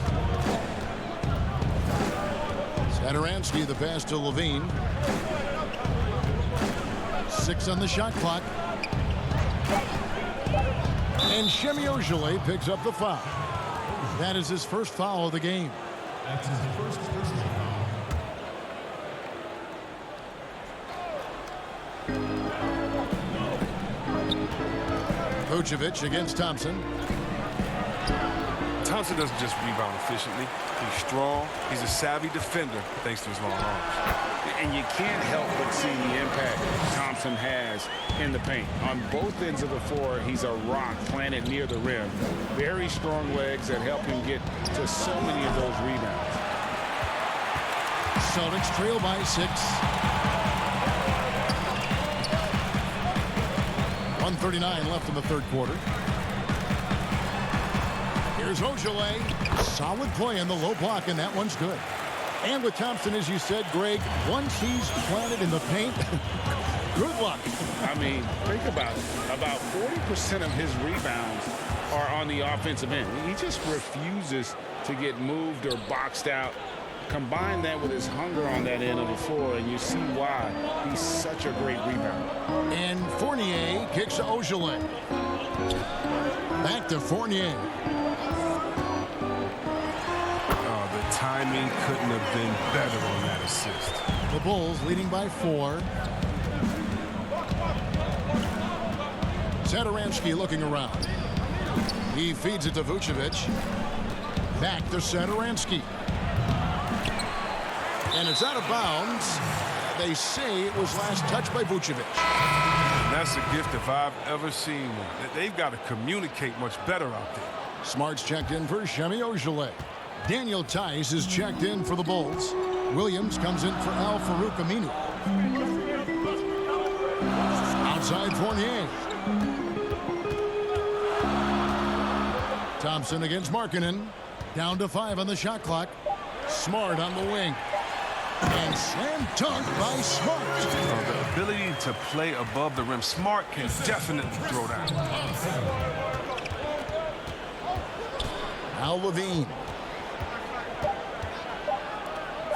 Satoransky the pass to Levine. 6 on the shot clock. And Shemi Ojale picks up the foul. That is his first foul of the game. That's his first personal foul. Vucevic against Thompson. Thompson doesn't just rebound efficiently. He's strong. He's a savvy defender thanks to his long arms. And you can't help but see the impact Thompson has in the paint. On both ends of the floor, he's a rock planted near the rim. Very strong legs that help him get to so many of those rebounds. Celtics trail by 6. 1:39 left in the third quarter. Here's Ojale. Solid play in the low block, and that one's good. And with Thompson, as you said, Greg, once he's planted in the paint, good luck. I mean, think about it. About 40% of his rebounds are on the offensive end. He just refuses to get moved or boxed out. Combine that with his hunger on that end of the floor, and you see why he's such a great rebounder. And Fournier kicks to Ojale. Back to Fournier. Oh, the timing couldn't have been better on that assist. The Bulls leading by 4. Satoransky looking around. He feeds it to Vucevic. Back to Satoransky. And it's out of bounds. They say it was last touched by Vucevic. That's a gift if I've ever seen one. They've got to communicate much better out there. Smart's checked in for Shemi Ojale. Daniel Tice is checked in for the Bulls. Williams comes in for Al Farouk Aminu. Outside Fournier. Thompson against Markkanen. Down to 5 on the shot clock. Smart on the wing. And slam dunk by Smart. The ability to play above the rim. Smart can definitely throw down. Now Levine.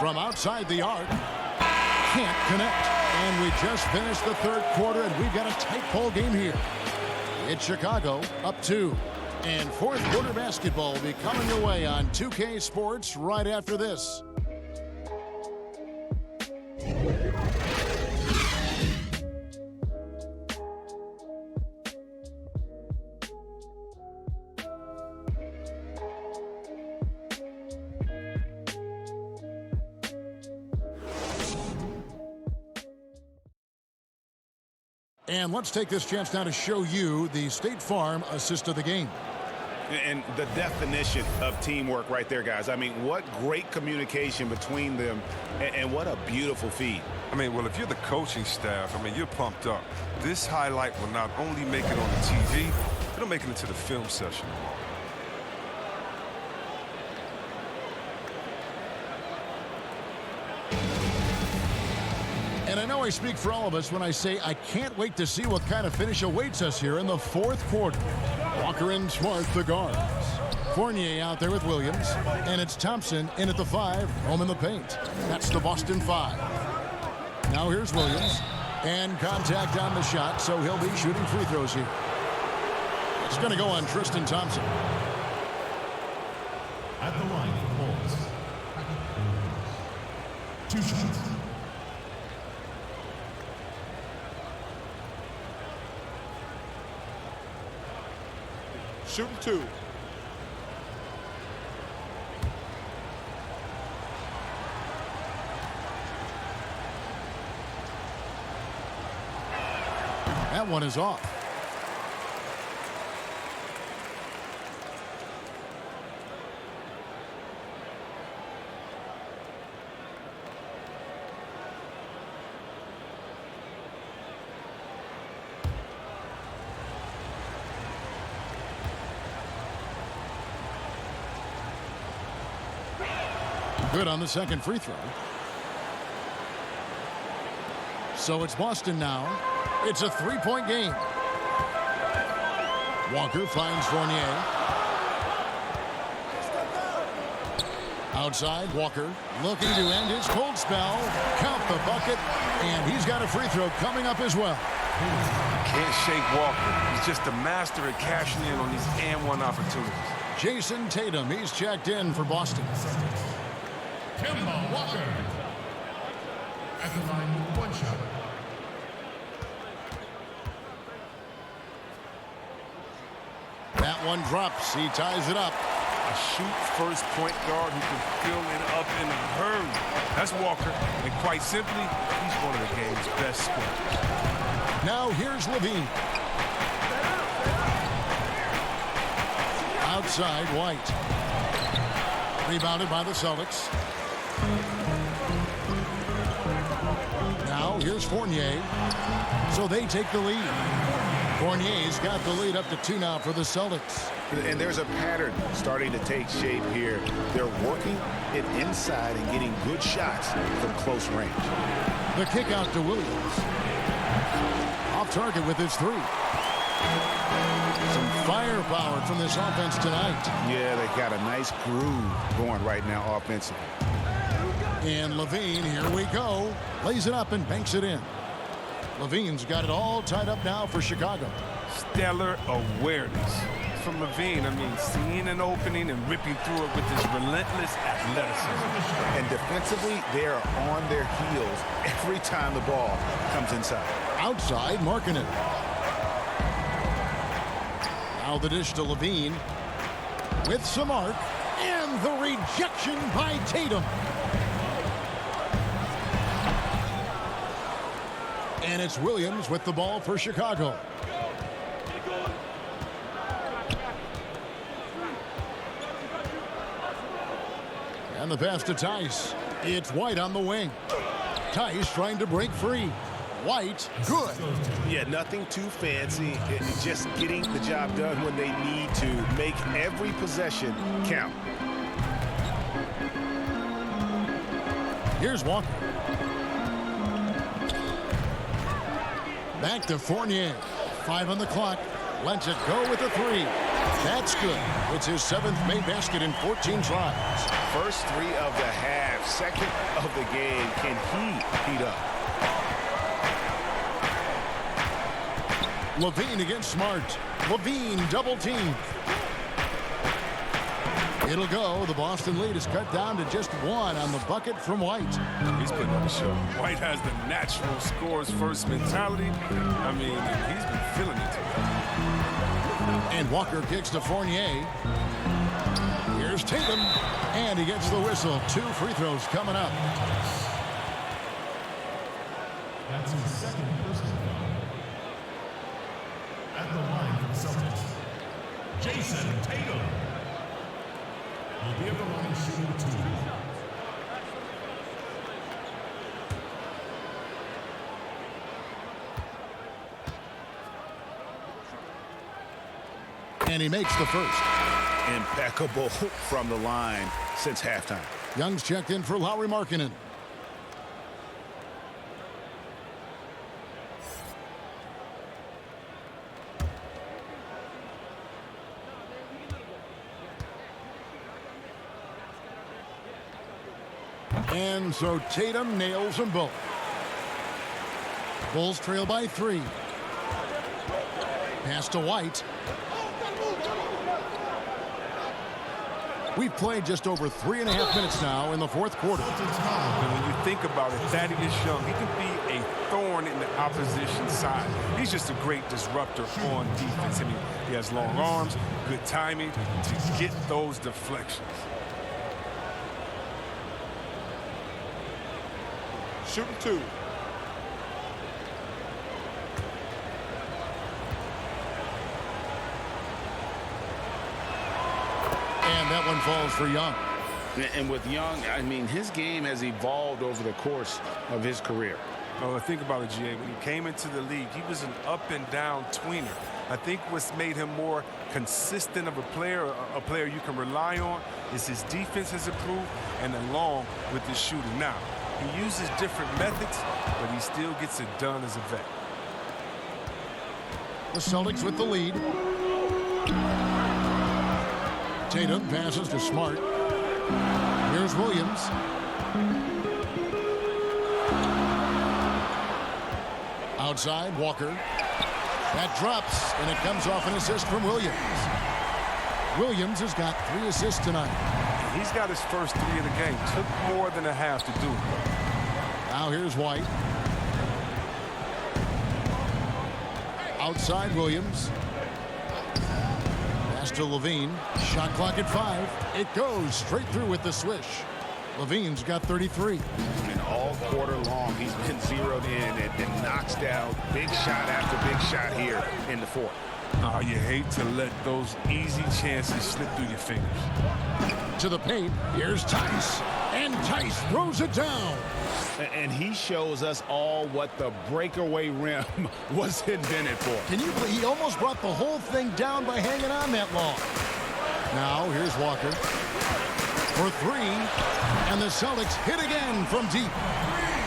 From outside the arc. Can't connect. And we just finished the third quarter, and we've got a tight ball game here. It's Chicago up 2. And fourth quarter basketball will be coming your way on 2K Sports right after this. And let's take this chance now to show you the State Farm assist of the game. And the definition of teamwork right there, guys. I mean, what great communication between them, and what a beautiful feed. I mean, well, if you're the coaching staff, I mean, you're pumped up. This highlight will not only make it on the TV, it'll make it into the film session. And I know I speak for all of us when I say I can't wait to see what kind of finish awaits us here in the fourth quarter. Walker and Smart, the guards. Fournier out there with Williams. And it's Thompson in at the 5, home in the paint. That's the Boston 5. Now here's Williams. And contact on the shot, so he'll be shooting free throws here. It's going to go on Tristan Thompson. At the line for Bulls. 2 shots. Shooting 2. That one is off. Good on the second free throw. So it's Boston now. It's a 3-point game. Walker finds Fournier. Outside, Walker looking to end his cold spell. Count the bucket, and he's got a free throw coming up as well. Can't shake Walker. He's just a master at cashing in on these and-one opportunities. Jason Tatum, he's checked in for Boston. Kemba Walker. At the line with 1 shot. That one drops. He ties it up. A shoot-first point guard who can fill it up in a hurry. That's Walker. And quite simply, he's one of the game's best scorers. Now here's Levine. Outside, White. Rebounded by the Celtics. Now here's Fournier. So they take the lead. Fournier's got the lead up to 2 now for the Celtics. And there's a pattern starting to take shape here. They're working it inside and getting good shots from close range. The kick out to Williams. Off target with his 3. Some firepower from this offense tonight. Yeah, they got a nice groove going right now offensively. And Levine, here we go. Lays it up and banks it in. Levine's got it all tied up now for Chicago. Stellar awareness from Levine. I mean, seeing an opening and ripping through it with his relentless athleticism. And defensively, they are on their heels every time the ball comes inside. Outside, Markkanen. Now the dish to Levine. With some arc. And the rejection by Tatum. And it's Williams with the ball for Chicago. And the pass to Tice. It's White on the wing. Tice trying to break free. White, good. Yeah, nothing too fancy. It's just getting the job done when they need to. Make every possession count. Here's Walker. Back to Fournier. 5 on the clock. Lets it go with a 3. That's good. It's his 7th made basket in 14 tries. First 3 of the half. Second of the game. Can he heat up? Levine against Smart. Levine double team. It'll go. The Boston lead is cut down to just 1 on the bucket from White. He's putting up a show. White has the natural scores first mentality. I mean, he's been feeling it today. And Walker kicks to Fournier. Here's Tatum. And he gets the whistle. 2 free throws coming up. That's his second personal foul. At the line for the Celtics, Jason Tatum. He'll be at the line shooting 2. And he makes the first. Impeccable from the line since halftime. Young's checked in for Lauri Markkanen. And so Tatum nails them both. Bulls trail by 3. Pass to White. We've played just over 3.5 minutes now in the fourth quarter. And when you think about it, Thaddeus Young, he can be a thorn in the opposition side. He's just a great disruptor on defense. I mean, he has long arms, good timing to get those deflections. Shooting 2. And that one falls for Young. And with Young, I mean, his game has evolved over the course of his career. Oh, think about it, GA. When he came into the league, he was an up-and-down tweener. I think what's made him more consistent of a player you can rely on, is his defense has improved, and along with his shooting. Now, he uses different methods, but he still gets it done as a vet. The Celtics with the lead. Tatum passes to Smart. Here's Williams. Outside, Walker. That drops, and it comes off an assist from Williams. Williams has got 3 assists tonight. He's got his first 3 in the game. Took more than a half to do it. Now here's White. Outside, Williams. Pass to Levine. Shot clock at 5. It goes straight through with the swish. Levine's got 33. And all quarter long, he's been zeroed in and knocks down big shot after big shot here in the fourth. Oh, you hate to let those easy chances slip through your fingers. To the paint, here's Tice. And Tice throws it down. And he shows us all what the breakaway rim was invented for. Can you believe he almost brought the whole thing down by hanging on that long? Now, here's Walker. For 3, and the Celtics hit again from deep.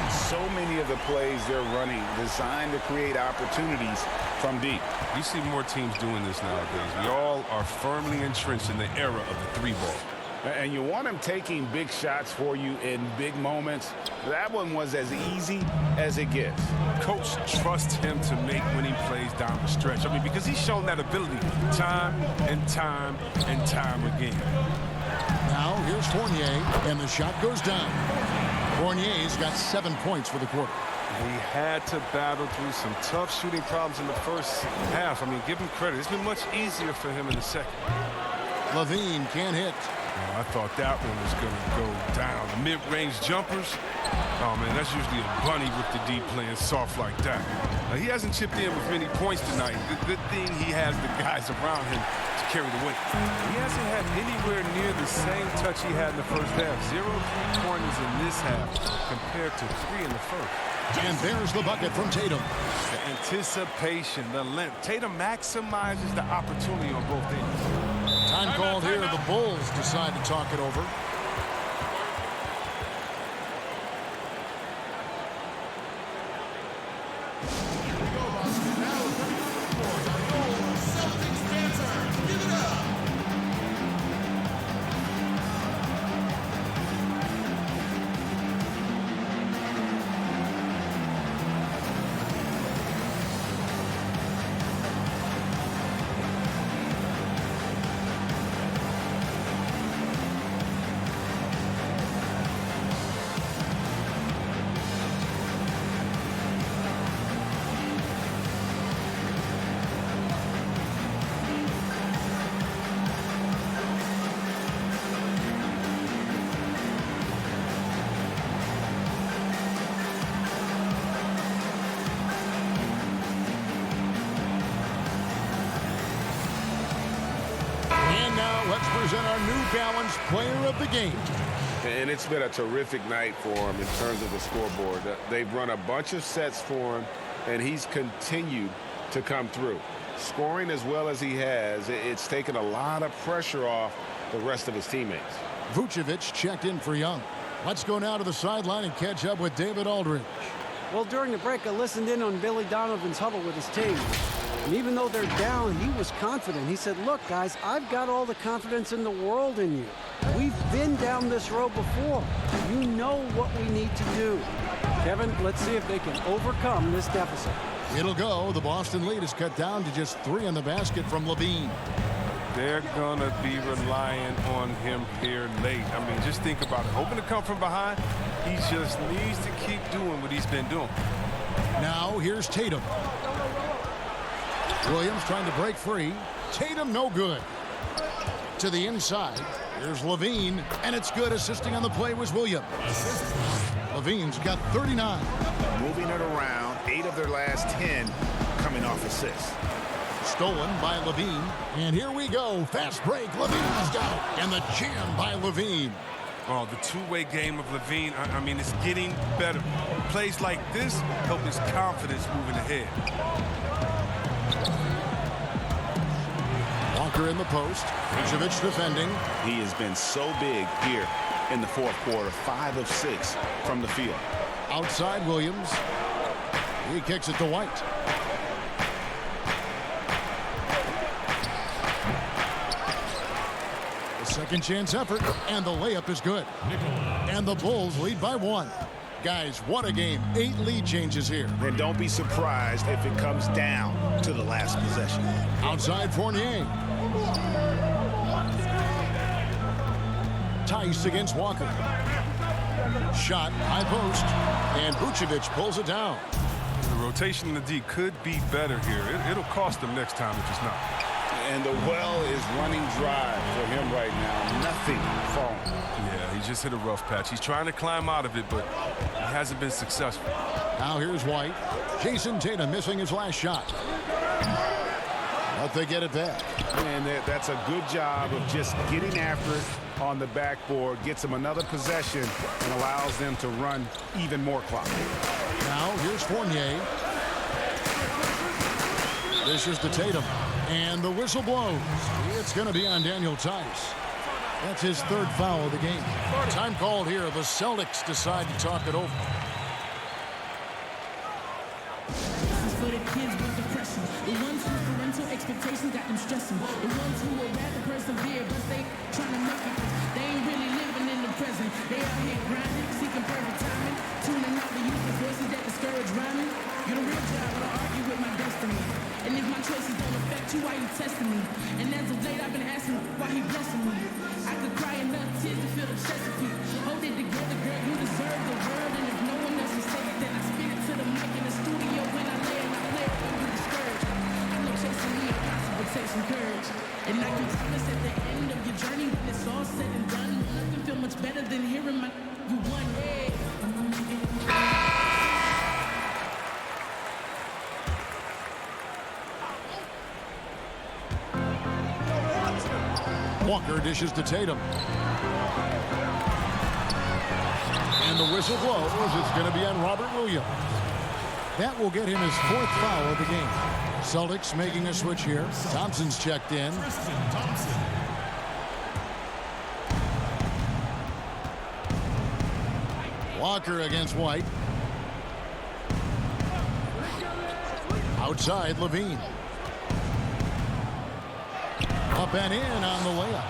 So many of the plays they're running designed to create opportunities from deep. You see more teams doing this nowadays. We all are firmly entrenched in the era of the 3-ball. And you want him taking big shots for you in big moments. That one was as easy as it gets. Coach trusts him to make winning plays down the stretch. I mean, because he's shown that ability time and time and time again. Now, here's Fournier, and the shot goes down. Fournier's got 7 points for the quarter. He had to battle through some tough shooting problems in the first half. I mean, give him credit. It's been much easier for him in the second. Levine can't hit. I thought that one was going to go down. The mid-range jumpers, oh, man, that's usually a bunny with the deep playing soft like that. He hasn't chipped in with many points tonight. The good thing he has the guys around him to carry the weight. He hasn't had anywhere near the same touch he had in the first half. 0 3-pointers in this half compared to 3 in the first. And there's the bucket from Tatum. The anticipation, the length. Tatum maximizes the opportunity on both ends. Time called here. The Bulls decide to talk it over. Let's present our New Balance Player of the Game. And it's been a terrific night for him in terms of the scoreboard. They've run a bunch of sets for him, and he's continued to come through. Scoring as well as he has, it's taken a lot of pressure off the rest of his teammates. Vucevic checked in for Young. Let's go now to the sideline and catch up with David Aldridge. Well, during the break, I listened in on Billy Donovan's huddle with his team. And even though they're down, he was confident. He said, look, guys, I've got all the confidence in the world in you. We've been down this road before. You know what we need to do. Kevin, let's see if they can overcome this deficit. It'll go. The Boston lead is cut down to just 3 in the basket from Levine. They're going to be relying on him here late. I mean, just think about it. Hoping to come from behind, he just needs to keep doing what he's been doing. Now here's Tatum. Williams trying to break free. Tatum no good. To the inside. Here's Levine, and it's good. Assisting on the play was Williams. Levine's got 39. Moving it around, 8 of their last 10 coming off assists. Stolen by Levine. And here we go. Fast break. Levine's got it. And the jam by Levine. Oh, the two-way game of Levine, I mean, it's getting better. Plays like this help his confidence moving ahead. Walker in the post. Vucevic defending. He has been so big here in the fourth quarter. 5 of 6 from the field. Outside Williams. He kicks it to White. Second chance effort, and the layup is good. And the Bulls lead by 1. Guys, what a game. 8 lead changes here. And don't be surprised if it comes down to the last possession. Outside Fournier. Tice against Walker. Shot, high post, and Vucevic pulls it down. The rotation in the D could be better here. It'll cost them next time if it's not. And the well is running dry for him right now. Nothing falling. Yeah, he just hit a rough patch. He's trying to climb out of it, but he hasn't been successful. Now here's White. Jason Tatum missing his last shot. But they get it back. And that's a good job of just getting after it on the backboard. Gets them another possession and allows them to run even more clock. Now here's Fournier. This is to Tatum. And the whistle blows. It's going to be on Daniel Tice. That's his 3rd foul of the game. Time called here. The Celtics decide to talk it over. This is for the kids with depression. The ones whose parental expectations got them stressing. The ones who would rather persevere, but they trying to make it. They ain't really living in the present. They out here grinding, seeking perfect timing. Tuning out the useless voices that discourage rhyming. You're the real job, but I argue with my destiny. And if my choices don't affect you, why you testing me? And as of late, I've been asking why he blessing me. I could cry enough tears to feel the Chesapeake. Hold it together, girl, you deserve the world. And if no one else can say it, then I spit it to the mic in the studio. When I lay and I play it, don't be discouraged. I know chasing me impossible takes some courage. And I can promise at the end of your journey, when it's all said and done, nothing feel much better than hearing my you won. Hey. Walker dishes to Tatum. And the whistle blows. It's going to be on Robert Williams. That will get him his 4th foul of the game. Celtics making a switch here. Thompson's checked in. Walker against White. Outside Levine. Up and in on the layup.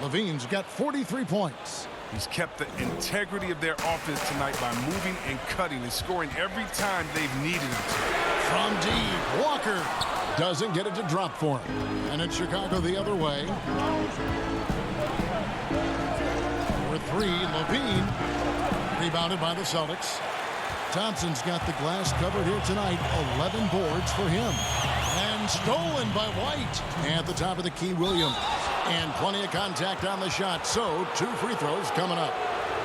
Levine's got 43 points. He's kept the integrity of their offense tonight by moving and cutting and scoring every time they've needed him to. From deep, Walker doesn't get it to drop for him. And it's Chicago the other way. For 3, Levine. Rebounded by the Celtics. Thompson's got the glass covered here tonight. 11 boards for him. And stolen by White. At the top of the key, Williams. And plenty of contact on the shot. So 2 free throws coming up.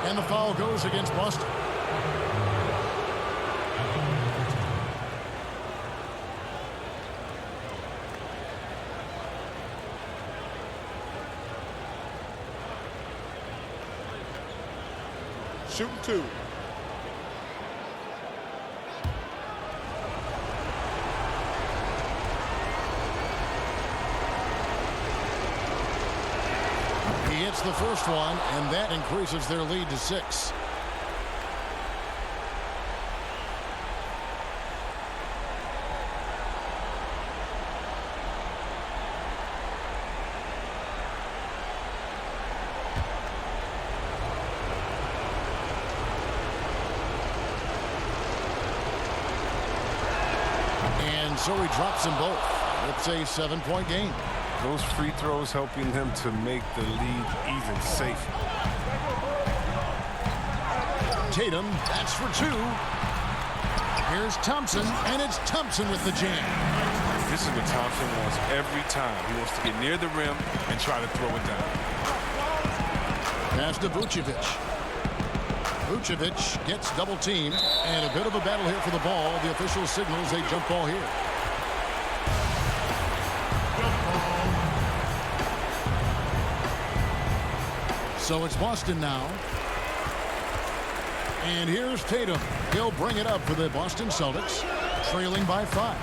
And the foul goes against Boston. Shooting 2. He hits the first one, and that increases their lead to 6. so he drops them both. It's a 7-point game. Those free throws helping them to make the lead even safer. Tatum, that's for 2. Here's Thompson, and it's Thompson with the jam. This is what Thompson wants every time. He wants to get near the rim and try to throw it down. Pass to Vucevic. Vucevic gets double teamed, and a bit of a battle here for the ball. The official signals a jump ball here. So it's Boston now. And here's Tatum. He'll bring it up for the Boston Celtics, trailing by 5.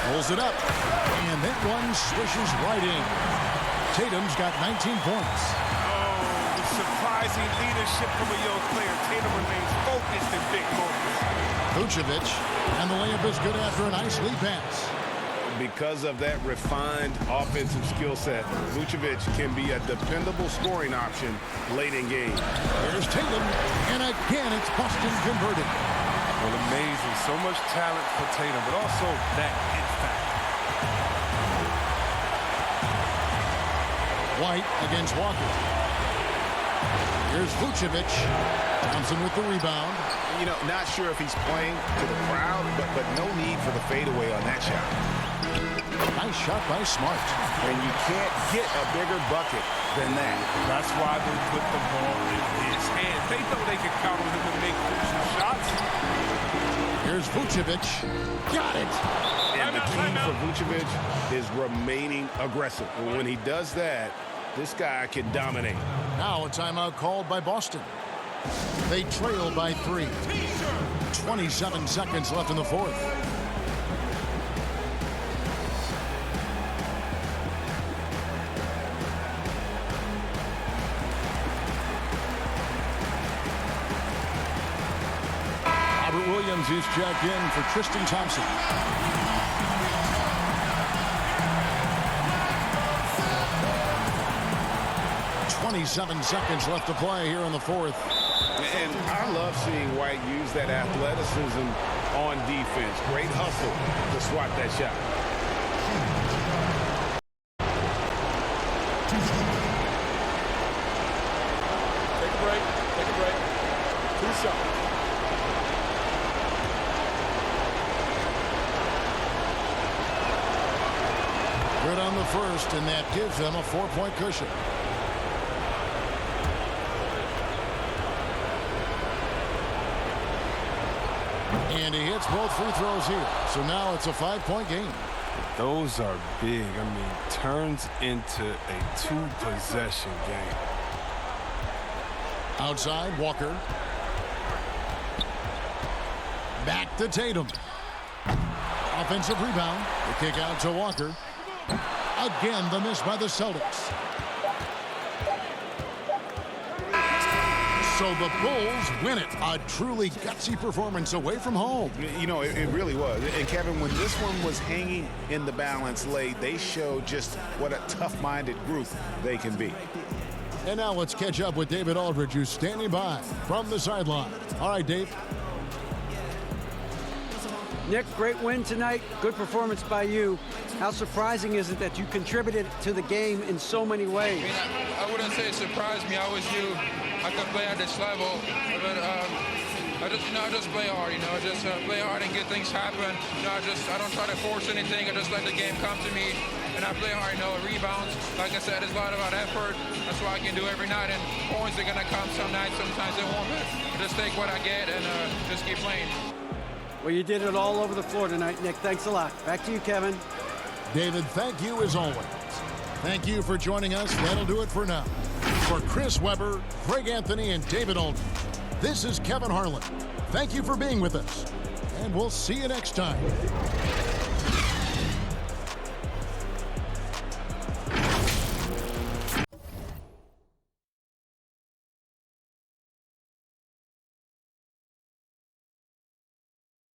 Pulls it up, and that one swishes right in. Tatum's got 19 points. Oh, the surprising leadership from a young player. Tatum remains focused in big moments. Vucevic, and the layup is good after a nice lead pass. Because of that refined offensive skill set, Vucevic can be a dependable scoring option late in games. Here's Tatum, and again it's Boston converted. Well, amazing. So much talent for Tatum, but also that hit factor. White against Walker. Here's Vucevic. Thompson with the rebound. You know, not sure if he's playing to the crowd, but no need for the fadeaway on that shot. Nice shot by Smart. And you can't get a bigger bucket than that. That's why they put the ball in his hand. They know they can count on him to make crucial shots. Here's Vucevic. Got it. And the key for Vucevic is remaining aggressive. When he does that, this guy can dominate. Now a timeout called by Boston. They trail by 3. 27 seconds left in the fourth. Robert Williams is checked in for Tristan Thompson. .27 seconds left to play here in the fourth. And I love seeing White use that athleticism on defense. Great hustle to swat that shot. Take a break. Take a break. 2 shots. Good on the first, and that gives them a 4-point cushion. And he hits both free throws here. So now it's a 5-point game. Those are big. I mean, turns into a 2-possession game. Outside, Walker. Back to Tatum. Offensive rebound. The kick out to Walker. Again, the miss by the Celtics. So the Bulls win it. A truly gutsy performance away from home. You know, it really was. And Kevin, when this one was hanging in the balance late, they showed just what a tough-minded group they can be. And now let's catch up with David Aldridge, who's standing by from the sideline. All right, Dave. Nick, great win tonight. Good performance by you. How surprising is it that you contributed to the game in so many ways? I wouldn't say it surprised me. I always knew I could play at this level, but I just play hard. Just play hard and get things happen. I don't try to force anything. I just let the game come to me, and I play hard. Rebounds. Like I said, it's a lot about effort. That's what I can do every night. And points are gonna come some nights. Sometimes they won't. But just take what I get and just keep playing. Well, you did it all over the floor tonight, Nick. Thanks a lot. Back to you, Kevin. David, thank you as always. Thank you for joining us. That'll do it for now. For Chris Webber, Greg Anthony, and David Aldridge, this is Kevin Harlan. Thank you for being with us, and we'll see you next time.